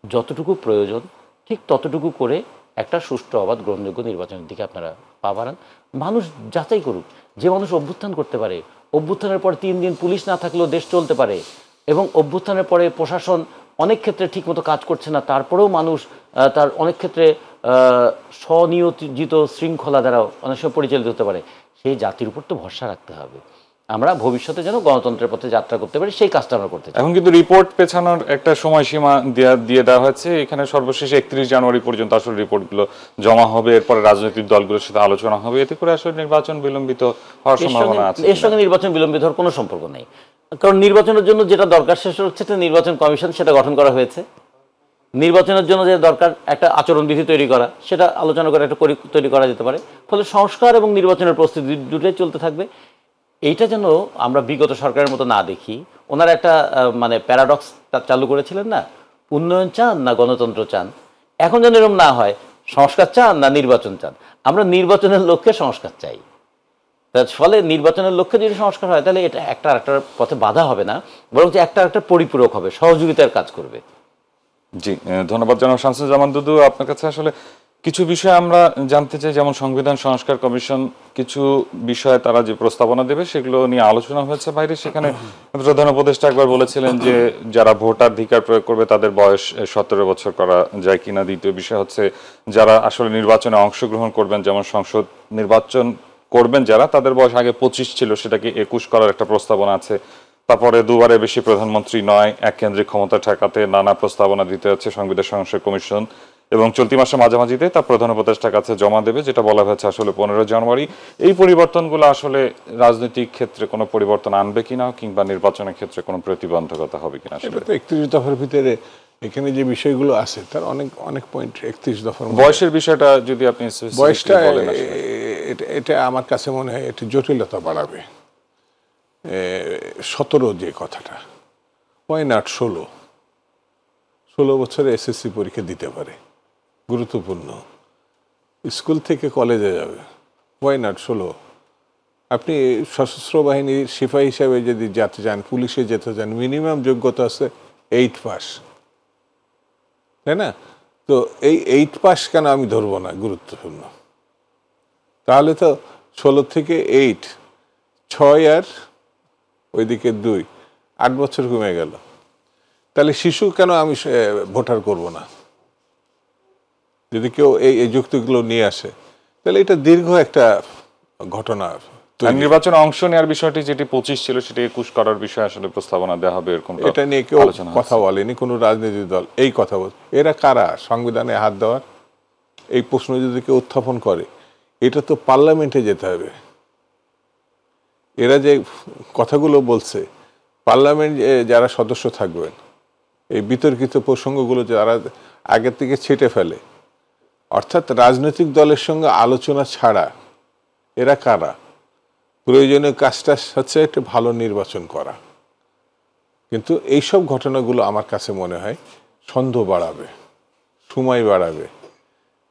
যতটুকু প্রয়োজন ঠিক ততটুকু করে একটা সুষ্ঠু অবাধ গ্রহণযোগ্য নির্বাচনের দিকে আপনারা পা বাড়ান। মানুষ যাচাই করুক, যে মানুষ অভ্যুত্থান করতে পারে, অভ্যুত্থানের পর 3 দিন পুলিশ না থাকলেও দেশ চলতে পারে, এবং অভ্যুত্থানের পরে প্রশাসন অনেক ক্ষেত্রে ঠিকমতো কাজ করছে না, তারপরেও মানুষ তার অনেক ক্ষেত্রে স্বনিয়োজিত শৃঙ্খলা দ্বারা অনেক সময় পরিচালিত হতে পারে, সেই জাতির উপর তো ভরসা রাখতে হবে। আমরা ভবিষ্যতে যেন গণতন্ত্রের পথে যাত্রা করতে পারি সেই কাজটা আমরা করতে চাই। এখন কিন্তু রিপোর্ট পেছানোর একটা সময়সীমা দিয়ে দেওয়া হয়েছে, এখানে সর্বশেষ 31 জানুয়ারি পর্যন্ত আসলে রিপোর্টগুলো জমা হবে, এরপরে রাজনৈতিক দলগুলোর সাথে আলোচনা হবে, এতে করে আসলে নির্বাচন বিলম্বিত হওয়ার সম্ভাবনা আছে? এর সঙ্গে নির্বাচন বিলম্বিত হওয়ার কোনো সম্পর্ক নেই, কারণ নির্বাচনের জন্য যেটা দরকার সেটা হচ্ছে একটা নির্বাচন কমিশন, সেটা গঠন করা হয়েছে, নির্বাচনের জন্য যে দরকার একটা আচরণবিধি তৈরি করা, সেটা আলোচনা করে একটা তৈরি করা যেতে পারে। ফলে সংস্কার এবং নির্বাচনের প্রস্তুতি দুটোই চলতে থাকবে। এইটা যেন আমরা বিগত সরকারের মতো না দেখি। ওনারা একটা মানে প্যারাডক্স চালু করেছিলেন না, উন্নয়ন চান না গণতন্ত্র চান। এখন যেন এরকম না হয়, সংস্কার চান না নির্বাচন চান। আমরা নির্বাচনের লক্ষ্যে সংস্কার চাই। তার ফলে নির্বাচনের লক্ষ্যে যদি সংস্কার হয়, তাহলে এটা একটা আরেকটার পথে বাধা হবে না, বরং একটা আরেকটা পরিপূরক হবে, সহযোগিতার কাজ করবে। জি, ধন্যবাদ জানাব শামসুজ্জামান দুদু। আপনার কাছে আসলে কিছু বিষয় আমরা জানতে চাই, যেমন সংবিধান সংস্কার কমিশন কিছু বিষয়ে তারা যে প্রস্তাবনা দেবে সেগুলো নিয়ে আলোচনা হয়েছে বাইরে। সেখানে প্রধান উপদেষ্টা একবার বলেছিলেন যে যারা ভোটাধিকার প্রয়োগ করবে তাদের বয়স 17 বছর করা যায় কিনা। দ্বিতীয় বিষয় হচ্ছে যারা আসলে নির্বাচনে অংশগ্রহণ করবেন, যেমন সংসদ নির্বাচন করবেন যারা, তাদের বয়স আগে 25 ছিল, সেটাকে 21 করার একটা প্রস্তাবনা আছে। তারপরে দুবারের বেশি প্রধানমন্ত্রী নয়, এক কেন্দ্রিক ক্ষমতা ঠেকাতে নানা প্রস্তাবনা দিতে হচ্ছে সংবিধান সংস্কার কমিশন, এবং চলতি মাসের মাঝামাঝিতে তা প্রধান উপদেষ্টার কাছে জমা দেবে, যেটা বলা হয়েছে আসলে 15 জানুয়ারি। এই পরিবর্তনগুলো আসলে রাজনৈতিক ক্ষেত্রে কোনো পরিবর্তন আনবে কিনা, কিংবা নির্বাচনের ক্ষেত্রে কোনো প্রতিবন্ধকতা হবে কিনা? এটা তো 31 দফার ভিতরে এখানে যে বিষয়গুলো আছে তার অনেক অনেক পয়েন্ট 31 দফার। বয়সের বিষয়টা যদি আপনি বয়সটা এটা আমার কাছে মনে হয় একটু জটিলতা বাড়াবে। 17 যে কথাটা, ওয়াই নট 16 বছরে এসএসসি পরীক্ষা দিতে পারে, গুরুত্বপূর্ণ। স্কুল থেকে কলেজে যাবে, ওয়াই নট 16? আপনি সশস্ত্র বাহিনীর সিপাহী হিসাবে যদি যেতে চান, পুলিশে যেতে চান, মিনিমাম যোগ্যতা আছে 8 পাস, তাই না? তো এই 8 পাস কেন আমি ধরবো না গুরুত্বপূর্ণ? তাহলে তো 16 থেকে 8, 6 আর ওইদিকে 2, 8 বছর কমে গেল। তাহলে শিশু কেন আমি ভোটার করব না? যদি কেউ এই যুক্তিগুলো নিয়ে আসে, তাহলে এটা দীর্ঘ একটা ঘটনা। নির্বাচনে অংশ নেওয়ার বিষয়টি যেটি 25 ছিল সেটি 21 করার বিষয়ে আসলে প্রস্তাবনা দেওয়া হবে, এরকম এটা নিয়ে কেউ কথা বলেনি, কোনো রাজনৈতিক দল এই কথা বল। এরা কারা সংবিধানে হাত দেওয়ার? এই প্রশ্ন যদি কেউ উত্থাপন করে, এটা তো পার্লামেন্টে যেতে হবে। এরা যে কথাগুলো বলছে, পার্লামেন্ট যারা সদস্য থাকবেন, এই বিতর্কিত প্রসঙ্গগুলো যারা আগের থেকে ছেটে ফেলে, অর্থাৎ রাজনৈতিক দলের সঙ্গে আলোচনা ছাড়া এরা কারা? প্রয়োজনীয় কাজটা হচ্ছে একটা ভালো নির্বাচন করা। কিন্তু এইসব ঘটনাগুলো আমার কাছে মনে হয় সন্দেহ বাড়াবে, সময় বাড়াবে,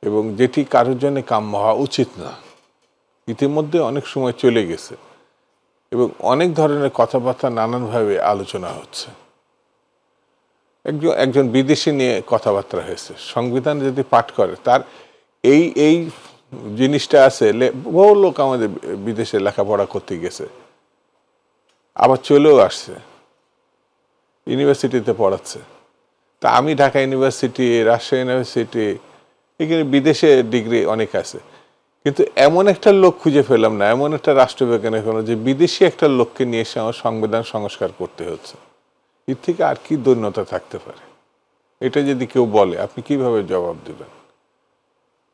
এবং যেটি কারোর জন্য কাম্য হওয়া উচিত না। ইতিমধ্যে অনেক সময় চলে গেছে এবং অনেক ধরনের কথাবার্তা নানানভাবে আলোচনা হচ্ছে। একজন বিদেশি নিয়ে কথাবার্তা হয়েছে, সংবিধান যদি পাঠ করে তার এই জিনিসটা আছে। বহু লোক আমাদের বিদেশে লেখাপড়া করতে গেছে, আবার চলেও আসছে, ইউনিভার্সিটিতে পড়াচ্ছে। তা আমি ঢাকা ইউনিভার্সিটি, রাজশাহী ইউনিভার্সিটি, এখানে বিদেশে ডিগ্রি অনেক আছে, কিন্তু এমন একটা লোক খুঁজে পেলাম না, এমন একটা রাষ্ট্রবিজ্ঞানের কোনো, যে বিদেশি একটা লোককে নিয়ে এসে আমার সংবিধান সংস্কার করতে হচ্ছে। এর থেকে আর কি দৈন্যতা থাকতে পারে? এটা যদি কেউ বলে, আপনি কিভাবে জবাব দেবেন?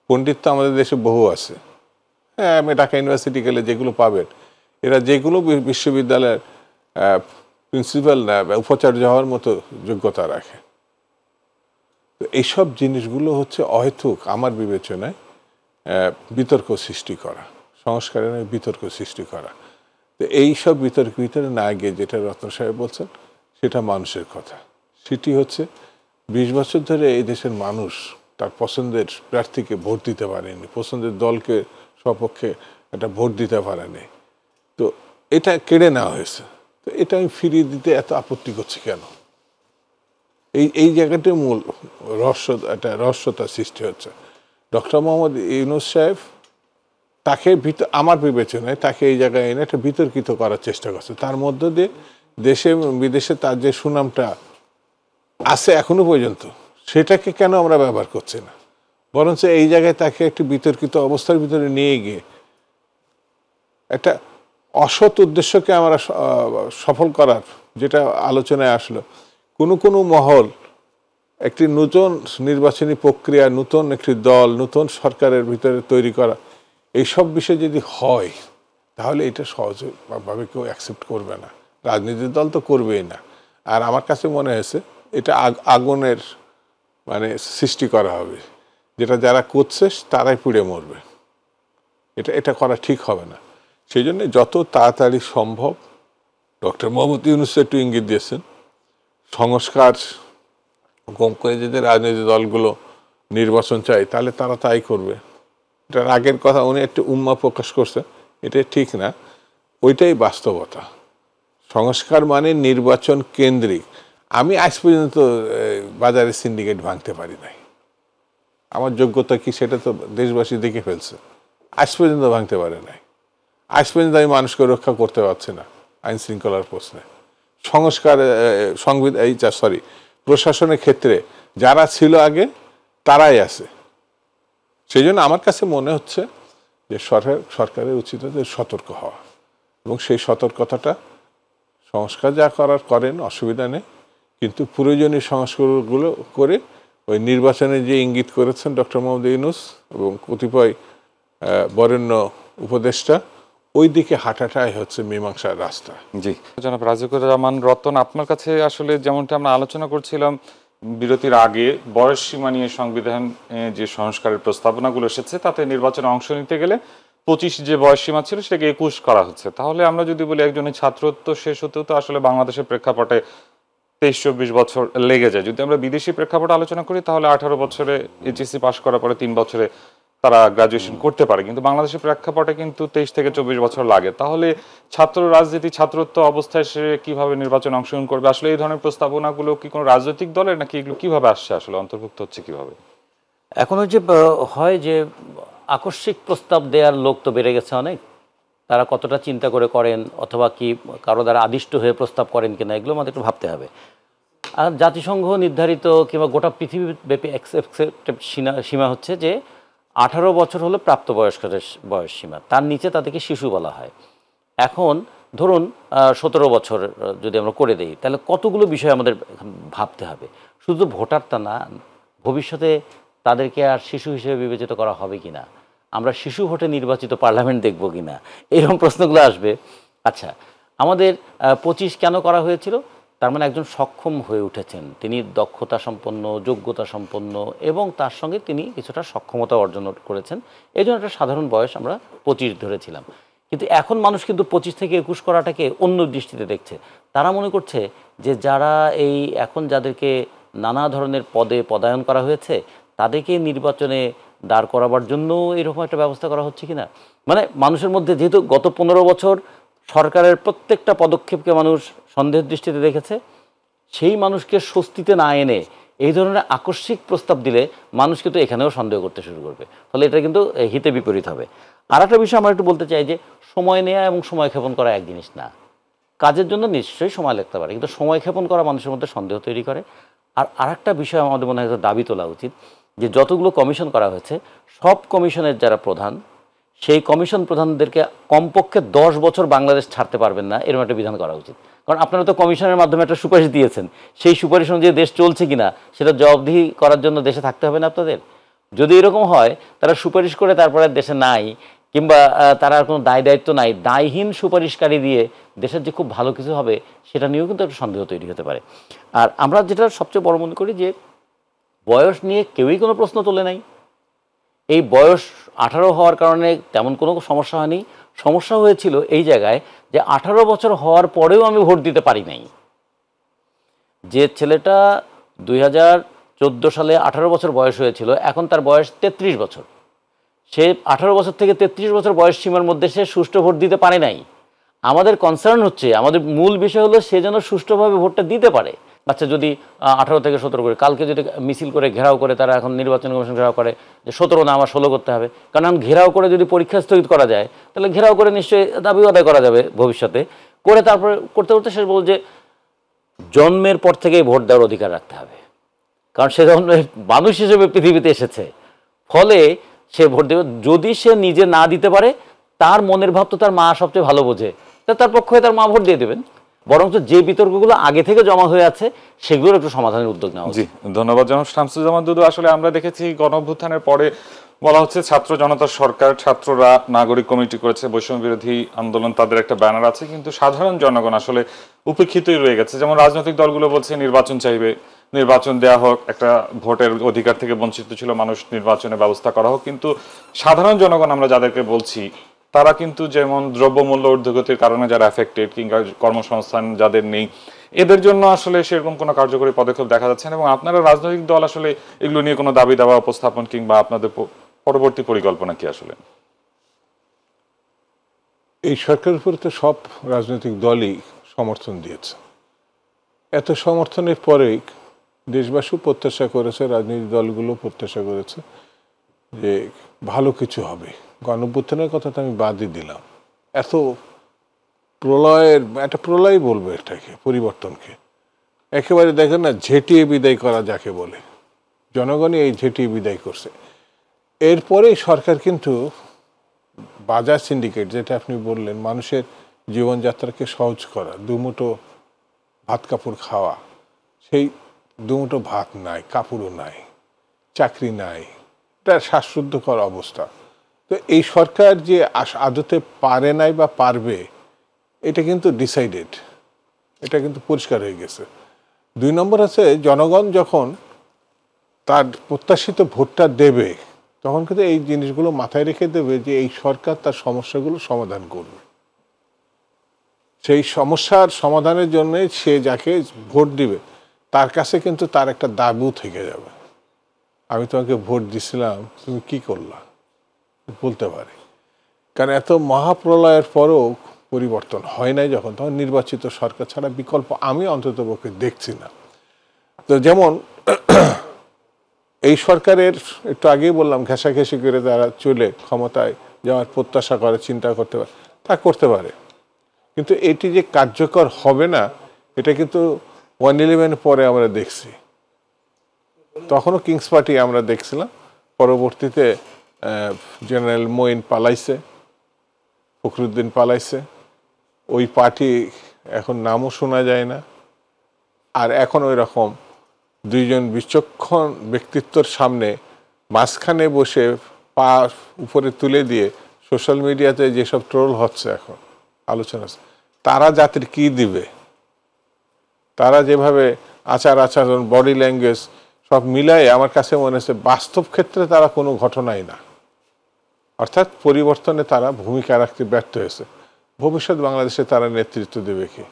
পণ্ডিত তো আমাদের দেশে বহু আছে। হ্যাঁ, আমি ঢাকা ইউনিভার্সিটি গেলে যেগুলো পাবেন, এরা যেগুলো বিশ্ববিদ্যালয়ের প্রিন্সিপাল না উপাচার্য হওয়ার মতো যোগ্যতা রাখে। তো এইসব জিনিসগুলো হচ্ছে অহেতুক আমার বিবেচনায় বিতর্ক সৃষ্টি করা, সংস্কারের বিতর্ক সৃষ্টি করা। তো এইসব বিতর্ক ভিতরে না গিয়ে যেটা রত্ন সাহেব বলছেন, সেটা মানুষের কথা। সেটি হচ্ছে 20 বছর ধরে এই দেশের মানুষ তার পছন্দের প্রার্থীকে ভোট দিতে পারেনি, পছন্দের দলকে সপক্ষে একটা ভোট দিতে পারেনি। তো এটা কেড়ে নেওয়া হয়েছে। তো এটা আমি ফিরিয়ে দিতে এত আপত্তি করছি কেন? এই জায়গাটি মূল একটা রহস্যতার সৃষ্টি হচ্ছে। ডক্টর মোহাম্মদ ইউনূস সাহেব তাকে আমার বিবেচনায় তাকে এই জায়গায় এনে একটা বিতর্কিত করার চেষ্টা করছে। তার মধ্য দিয়ে দেশে বিদেশে তার যে সুনামটা আছে এখনো পর্যন্ত, সেটাকে কেন আমরা ব্যবহার করছি না? বরঞ্চ এই জায়গায় তাকে একটি বিতর্কিত অবস্থার ভিতরে নিয়ে গিয়ে একটা অসৎ উদ্দেশ্যকে আমরা সফল করার, যেটা আলোচনায় আসলো, কোনো মহল একটি নতুন নির্বাচনী প্রক্রিয়া, নতুন একটি দল, নতুন সরকারের ভিতরে তৈরি করা, এইসব বিষয় যদি হয়, তাহলে এটা সহজভাবে কেউ অ্যাকসেপ্ট করবে না, রাজনীতির দল তো করবেই না। আর আমার কাছে মনে হয়েছে এটা আগুনের মানে সৃষ্টি করা হবে, যেটা যারা করছে তারাই পুড়ে মরবে। এটা করা ঠিক হবে না। সেই জন্য যত তাড়াতাড়ি সম্ভব, ডক্টর মোহাম্মদ ইউনূস একটু ইঙ্গিত দিয়েছেন, সংস্কার কম করে যদি রাজনৈতিক দলগুলো নির্বাচন চায় তাহলে তারা তাই করবে। এটার আগের কথা উনি একটু উম্মা প্রকাশ করছে, এটা ঠিক না, ওইটাই বাস্তবতা। সংস্কার মানে নির্বাচন কেন্দ্রিক। আমি আজ পর্যন্ত বাজারে সিন্ডিকেট ভাঙতে পারি নাই। আমার যোগ্যতা কি সেটা তো দেশবাসী দেখে ফেলছে। আজ পর্যন্ত ভাঙতে পারে নাই। আজ পর্যন্ত আমি মানুষকে রক্ষা করতে পারছি না আইন শৃঙ্খলার প্রশ্নে। সংস্কার প্রশাসনের ক্ষেত্রে যারা ছিল আগে তারাই আছে। সেই জন্য আমার কাছে মনে হচ্ছে যে সরকারের উচিত হচ্ছে সতর্ক হওয়া, এবং সেই সতর্কতাটা সংস্কার যা করার করেন, অসুবিধা নেই, কিন্তু প্রয়োজনীয় সংস্কারগুলো করে ওই নির্বাচনে যে ইঙ্গিত করেছেন ডক্টর মোহাম্মদ ইউনূস এবং কতিপয় বরেণ্য উপদেষ্টা, ওই দিকে হাঁটাটাই হচ্ছে মীমাংসার রাস্তা। জি, জনাব রাজিকুর রহমান রতন, আপনার কাছে আসলে যেমনটা আমরা আলোচনা করছিলাম বিরতির আগে, বয়স সীমা নিয়ে সংবিধান যে সংস্কারের প্রস্তাবনাগুলো এসেছে তাতে নির্বাচনে অংশ নিতে গেলে 25 যে বয়স সীমা ছিল সেটাকে 21 করা হচ্ছে। তাহলে আমরা যদি বলি একজনের ছাত্রত্ব শেষ হতেও তো আসলে বাংলাদেশের প্রেক্ষাপটে 23-24 বছর লেগে যায়। যদি আমরা বিদেশি প্রেক্ষাপটে আলোচনা করি তাহলে 18 বছরে এইচএসসি পাশ করার পরে 3 বছরে তারা গ্রাজুয়েশন করতে পারে, কিন্তু বাংলাদেশের প্রেক্ষাপটে কিন্তু 23 থেকে 24 বছর লাগে। তাহলে ছাত্র রাজনীতি, ছাত্রত্ব অবস্থায় সে কিভাবে নির্বাচনে অংশগ্রহণ করবে? আসলে এই ধরনের প্রস্তাবনাগুলো কি কোনো রাজনৈতিক দলের, নাকি এগুলো কিভাবে আসছে, আসলে অন্তর্ভুক্ত হচ্ছে কিভাবে? এখন যে হয় যে আকস্মিক প্রস্তাব দেওয়ার লোক তো বেড়ে গেছে অনেক, তারা কতটা চিন্তা করে করেন অথবা কি কারো দ্বারা আদিষ্ট হয়ে প্রস্তাব করেন কিনা, এগুলো আমাদের একটু ভাবতে হবে। আর জাতিসংঘ নির্ধারিত কিংবা গোটা পৃথিবীব্যাপী অ্যাকসেপ্টেড সীমা হচ্ছে যে 18 বছর হলো প্রাপ্তবয়স্কদের বয়স সীমা, তার নিচে তাদেরকে শিশু বলা হয়। এখন ধরুন 17 বছর যদি আমরা করে দেই, তাহলে কতগুলো বিষয় আমাদের ভাবতে হবে। শুধু ভোটারটা না, ভবিষ্যতে তাদেরকে আর শিশু হিসেবে বিবেচিত করা হবে কি না, আমরা শিশু ভোটে নির্বাচিত পার্লামেন্ট দেখব কি না, এরকম প্রশ্নগুলো আসবে। আচ্ছা, আমাদের 25 কেন করা হয়েছিল? তার মানে একজন সক্ষম হয়ে উঠেছেন, তিনি দক্ষতা সম্পন্ন, যোগ্যতা সম্পন্ন, এবং তার সঙ্গে তিনি কিছুটা সক্ষমতা অর্জন করেছেন, এই জন্য একটা সাধারণ বয়স আমরা 25 ধরেছিলাম। কিন্তু এখন মানুষ কিন্তু 25 থেকে 21 করাটাকে অন্য দৃষ্টিতে দেখছে। তারা মনে করছে যে যারা এই এখন যাদেরকে নানা ধরনের পদে পদায়ন করা হয়েছে তাদেরকে নির্বাচনে দাঁড় করাবার জন্য এরকম একটা ব্যবস্থা করা হচ্ছে কিনা। মানে মানুষের মধ্যে যেহেতু গত 15 বছর সরকারের প্রত্যেকটা পদক্ষেপকে মানুষ সন্দেহের দৃষ্টিতে দেখেছে, সেই মানুষকে স্বস্তিতে না এনে এই ধরনের আকস্মিক প্রস্তাব দিলে মানুষ কিন্তু এখানেও সন্দেহ করতে শুরু করবে, ফলে এটা কিন্তু হিতে বিপরীত হবে। আর একটা বিষয় আমরা একটু বলতে চাই যে সময় নেওয়া এবং সময় ক্ষেপণ করা এক জিনিস না। কাজের জন্য নিশ্চয়ই সময় লাগতে পারে, কিন্তু সময় ক্ষেপণ করা মানুষের মধ্যে সন্দেহ তৈরি করে। আর আরেকটা বিষয় আমাদের মনে হয় দাবি তোলা উচিত যে যতগুলো কমিশন করা হয়েছে সব কমিশনের যারা প্রধান, সেই কমিশন প্রধানদেরকে কমপক্ষে 10 বছর বাংলাদেশ ছাড়তে পারবেন না, এরকম একটা বিধান করা উচিত। কারণ আপনারা তো কমিশনের মাধ্যমে একটা সুপারিশ দিয়েছেন, সেই সুপারিশ অনুযায়ী দেশ চলছে কিনা সেটা জবাবদিহি করার জন্য দেশে থাকতে হবে না আপনাদের? যদি এরকম হয় তারা সুপারিশ করে তারপরে দেশে নাই, কিংবা তারা আর কোনো দায় দায়িত্ব নাই, দায়হীন সুপারিশকারী দিয়ে দেশের যে খুব ভালো কিছু হবে সেটা নিয়েও কিন্তু একটা সন্দেহ তৈরি হতে পারে। আর আমরা যেটা সবচেয়ে বড় মনে করি যে বয়স নিয়ে কেউই কোনো প্রশ্ন তোলে নাই। এই বয়স 18 হওয়ার কারণে তেমন কোনো সমস্যা হয়নি। সমস্যা হয়েছিল এই জায়গায় যে 18 বছর হওয়ার পরেও আমি ভোট দিতে পারি নাই। যে ছেলেটা 2014 সালে 18 বছর বয়স হয়েছিল, এখন তার বয়স 33 বছর। সে 18 বছর থেকে 33 বছর বয়স সীমার মধ্যে সে সুষ্ঠু ভোট দিতে পারে নাই। আমাদের কনসার্ন হচ্ছে, আমাদের মূল বিষয় হলো সে যেন সুষ্ঠুভাবে ভোটটা দিতে পারে। আচ্ছা, যদি 18 থেকে 17 করে, কালকে যদি মিছিল করে ঘেরাও করে, তারা এখন নির্বাচন কমিশন ঘেরাও করে যে 17 না আমার 16 করতে হবে, কারণ ঘেরাও করে যদি পরীক্ষা স্থগিত করা যায় তাহলে ঘেরাও করে নিশ্চয়ই দাবি আদায় করা যাবে ভবিষ্যতে। করে তারপরে করতে করতে সে বল যে জন্মের পর থেকেই ভোট দেওয়ার অধিকার রাখতে হবে, কারণ সে যখন মানুষ হিসেবে পৃথিবীতে এসেছে, ফলে সে ভোট দেবে। যদি সে নিজে না দিতে পারে, তার মনের ভাব তো তার মা সবচেয়ে ভালো বোঝে, তার পক্ষ হয়ে তার মা ভোট দিয়ে দেবেন। বরঞ্চ যে বিতর্কগুলো আগে থেকে জমা হয়ে আছে সেগুলোর একটু সমাধানের উদ্যোগ নেওয়া উচিত। জি, ধন্যবাদ জনাব শামসুজ্জামান দুদু। আসলে আমরা দেখেছি গণঅভ্যুত্থানের পরে বলা হচ্ছে ছাত্র জনতার সরকার, ছাত্ররা নাগরিক কমিটি করেছে, বৈষম্য বিরোধী আন্দোলন, তাদের একটা ব্যানার আছে, কিন্তু সাধারণ জনগণ আসলে উপেক্ষিতই রয়ে গেছে। যেমন রাজনৈতিক দলগুলো বলছে নির্বাচন চাইবে, নির্বাচন দেওয়া হোক, একটা ভোটের অধিকার থেকে বঞ্চিত ছিল মানুষ, নির্বাচনের ব্যবস্থা করা হোক, কিন্তু সাধারণ জনগণ আমরা যাদেরকে বলছি তারা কিন্তু যেমন দ্রব্যমূল্য ঊর্ধ্বগতির কারণে যারা এফেক্টেড কিংবা কর্মসংস্থান যাদের নেই, এদের জন্য আসলে সেরকম কোনো কার্যকরী পদক্ষেপ দেখা যাচ্ছে না। এবং আপনারা রাজনৈতিক দল আসলে এগুলো নিয়ে কোনো দাবি দাওয়া উপস্থাপন কিংবা আপনাদের পরবর্তী পরিকল্পনা কি আসলে? এই সরকারের উপরে তো সব রাজনৈতিক দলই সমর্থন দিয়েছে। এত সমর্থনের পরেই দেশবাসী প্রত্যাশা করেছে, রাজনৈতিক দলগুলো প্রত্যাশা করেছে যে ভালো কিছু হবে। গণঅভ্যুত্থানের কথা তো আমি বাদই দিলাম, এত প্রলয়ের একটা প্রলয় বলবো এটাকে, পরিবর্তনকে একেবারে দেখেন না ঝেঁটিয়ে বিদায় করা যাকে বলে, জনগণই এই ঝেঁটিয়ে বিদায় করছে। এরপরেই সরকার কিন্তু বাজার সিন্ডিকেট, যেটা আপনি বললেন, মানুষের জীবনযাত্রাকে সহজ করা, দুমুঠো ভাত কাপড় খাওয়া, সেই দুমুঠো ভাত নাই, কাপড়ও নাই, চাকরি নাই, এটা শ্বাসরুদ্ধকর অবস্থা। তো এই সরকার যে আদতে পারে নাই বা পারবে, এটা কিন্তু ডিসাইডেড, এটা কিন্তু পরিষ্কার হয়ে গেছে। 2 নম্বর আছে, জনগণ যখন তার প্রত্যাশিত ভোটটা দেবে তখন কিন্তু এই জিনিসগুলো মাথায় রেখে দেবে যে এই সরকার তার সমস্যাগুলো সমাধান করবে। সেই সমস্যার সমাধানের জন্য সে যাকে ভোট দিবে তার কাছে কিন্তু তার একটা দাবিও থেকে যাবে, আমি তোমাকে ভোট দিছিলাম, তুমি কি করলা, বলতে পারে। কারণ এত মহাপ্রলয়ের পরও পরিবর্তন হয় নাই যখন, তখন নির্বাচিত সরকার ছাড়া বিকল্প আমি অন্ততপক্ষে দেখছি না। তো যেমন এই সরকারের একটু আগেই বললাম, ঘেঁষাঘেঁষি করে তারা চলে ক্ষমতায় যাওয়ার প্রত্যাশা করে, চিন্তা করতে পারে, তা করতে পারে, কিন্তু এটি যে কার্যকর হবে না এটা কিন্তু 111 পরে আমরা দেখছি। তখনও কিংস পার্টি আমরা দেখছিলাম, পরবর্তীতে জেনারেল মঈন পালাইছে, ফখরুদ্দিন পালাইছে, ওই পার্টি এখন নামও শোনা যায় না। আর এখন ওই রকম 2 জন বিচক্ষণ ব্যক্তিত্বর সামনে মাঝখানে বসে পা উপরে তুলে দিয়ে সোশ্যাল মিডিয়াতে যেসব ট্রোল হচ্ছে এখন আলোচনা, তারা জাতির কি দিবে? তারা যেভাবে আচরণ, বডি ল্যাঙ্গুয়েজ সব মিলাই আমার কাছে মনে হচ্ছে বাস্তব ক্ষেত্রে তারা কোনো ঘটনাই না, অর্থাৎ পরিবর্তনে তারা ভূমিকা রাখতে ব্যর্থ হয়েছে। ভবিষ্যৎ বাংলাদেশে তারা নেতৃত্ব দেবে কি?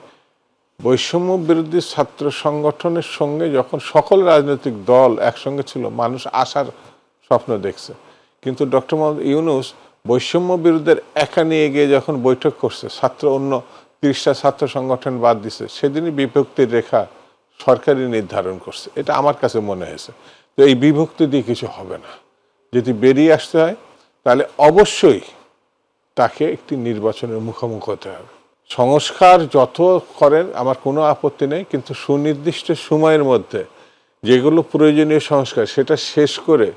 বৈষম্য বিরোধী ছাত্র সংগঠনের সঙ্গে যখন সকল রাজনৈতিক দল একসঙ্গে ছিল, মানুষ আশার স্বপ্ন দেখছে, কিন্তু ডক্টর মোহাম্মদ ইউনূস বৈষম্য বিরোধের একা নিয়ে গিয়ে যখন বৈঠক করছে, অন্য 30টা ছাত্র সংগঠন বাদ দিছে, সেদিনই বিভক্তির রেখা সরকারই নির্ধারণ করছে, এটা আমার কাছে মনে হয়েছে। তো এই বিভক্তি দিয়ে কিছু হবে না, যদি বেরিয়ে আসতে হয় তাহলে অবশ্যই তাকে একটি নির্বাচনের মুখোমুখি হতে হবে। সংস্কার যত করেন আমার কোনো আপত্তি নেই, কিন্তু সুনির্দিষ্ট সময়ের মধ্যে যেগুলো প্রয়োজনীয় সংস্কার সেটা শেষ করে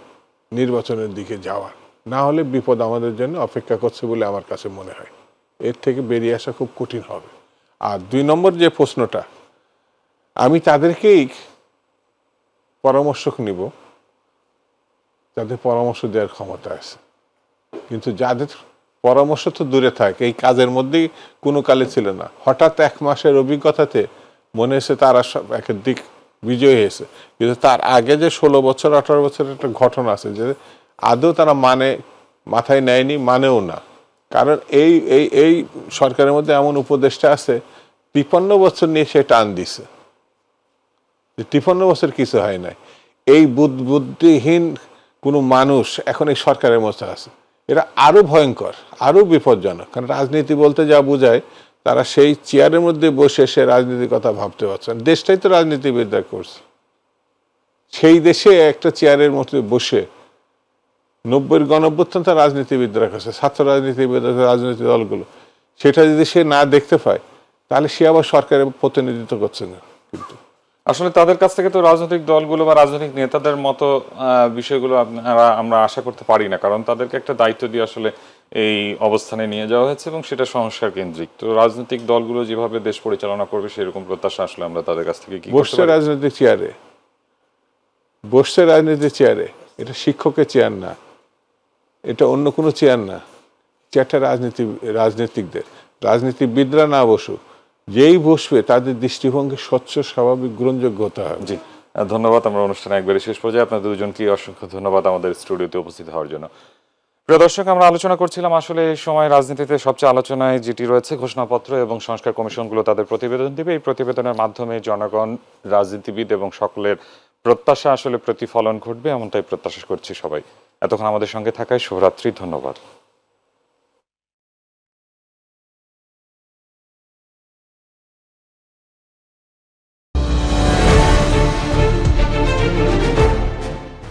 নির্বাচনের দিকে যাওয়া, না হলে বিপদ আমাদের জন্য অপেক্ষা করছে বলে আমার কাছে মনে হয়। এর থেকে বেরিয়ে আসা খুব কঠিন হবে। আর 2 নম্বর যে প্রশ্নটা, আমি তাদেরকেই পরামর্শ নিব যাদের পরামর্শ দেওয়ার ক্ষমতা আছে, কিন্তু যাদের পরামর্শ তো দূরে থাকে, এই কাজের মধ্যেই কোনো কালে ছিল না, হঠাৎ 1 মাসের অভিজ্ঞতাতে মনে হয়েছে তারা সব একের দিক বিজয়ী হয়েছে, কিন্তু তার আগে যে 16 বছর 18 বছরের একটা ঘটনা আছে যে আদৌ তারা মাথায় নেয়নি, মানেও না। কারণ এই এই এই সরকারের মধ্যে এমন উপদেষ্টা আছে 53 বছর নিয়ে সে টান দিছে, 53 বছর কিছু হয় নাই। এই বুদ্ধিহীন কোনো মানুষ এখন এই সরকারের মধ্যে আছে, এরা আরো ভয়ঙ্কর, আরো বিপজ্জনক। কারণ রাজনীতি বলতে যা বোঝায়, তারা সেই চেয়ারের মধ্যে বসে সে রাজনীতির কথা ভাবতে পারছে না। দেশটাই তো রাজনীতিবিদরা করছে, সেই দেশে একটা চেয়ারের মধ্যে বসে 90-এর গণঅভ্যুত্থান তো রাজনীতিবিদরা করছে, ছাত্র রাজনীতিবিদরা, রাজনৈতিক দলগুলো, সেটা যদি সে না দেখতে পায় তাহলে সে আবার সরকারের প্রতিনিধিত্ব করছে না। কিন্তু আসলে তাদের কাছ থেকে তো রাজনৈতিক দলগুলো বা রাজনৈতিক নেতাদের মতো বিষয়গুলো আমরা আশা করতে পারি না, কারণ তাদেরকে একটা দায়িত্ব দিয়ে আসলে এই অবস্থানে নিয়ে যাওয়া হয়েছে এবং সেটা সংস্কার কেন্দ্রিক। তো রাজনৈতিক দলগুলো যেভাবে দেশ পরিচালনা করবে সেরকম প্রত্যাশা আসলে আমরা তাদের কাছ থেকে কি বসছে রাজনৈতিক চেয়ারে, বসছে রাজনীতির চেয়ারে, এটা শিক্ষকের চেয়ার না, এটা অন্য কোনো চেয়ার না, চেয়ারটা রাজনীতিকদের, রাজনীতিবিদরা না বসুক, যেই বসবে তাদের দৃষ্টিভঙ্গি স্বচ্ছ, স্বাভাবিক, গ্রহণযোগ্য হতে হবে। ধন্যবাদ। আমরা অনুষ্ঠানে একবারে শেষ পর্যায়ে আপনাদের দুজনকে অসংখ্য ধন্যবাদ আমাদের স্টুডিওতে উপস্থিত হওয়ার জন্য। প্রিয় দর্শক, আমরা আলোচনা করছিলাম আসলে এই সময় রাজনীতিতে সবচেয়ে আলোচনায় যেটি রয়েছে ঘোষণাপত্র এবং সংস্কার কমিশনগুলো তাদের প্রতিবেদন দিবে। এই প্রতিবেদনের মাধ্যমে জনগণ, রাজনীতিবিদ এবং সকলের প্রত্যাশা আসলে প্রতিফলন ঘটবে, এমনটাই প্রত্যাশা করছি সবাই। এতক্ষণ আমাদের সঙ্গে থাকায় শুভরাত্রি, ধন্যবাদ।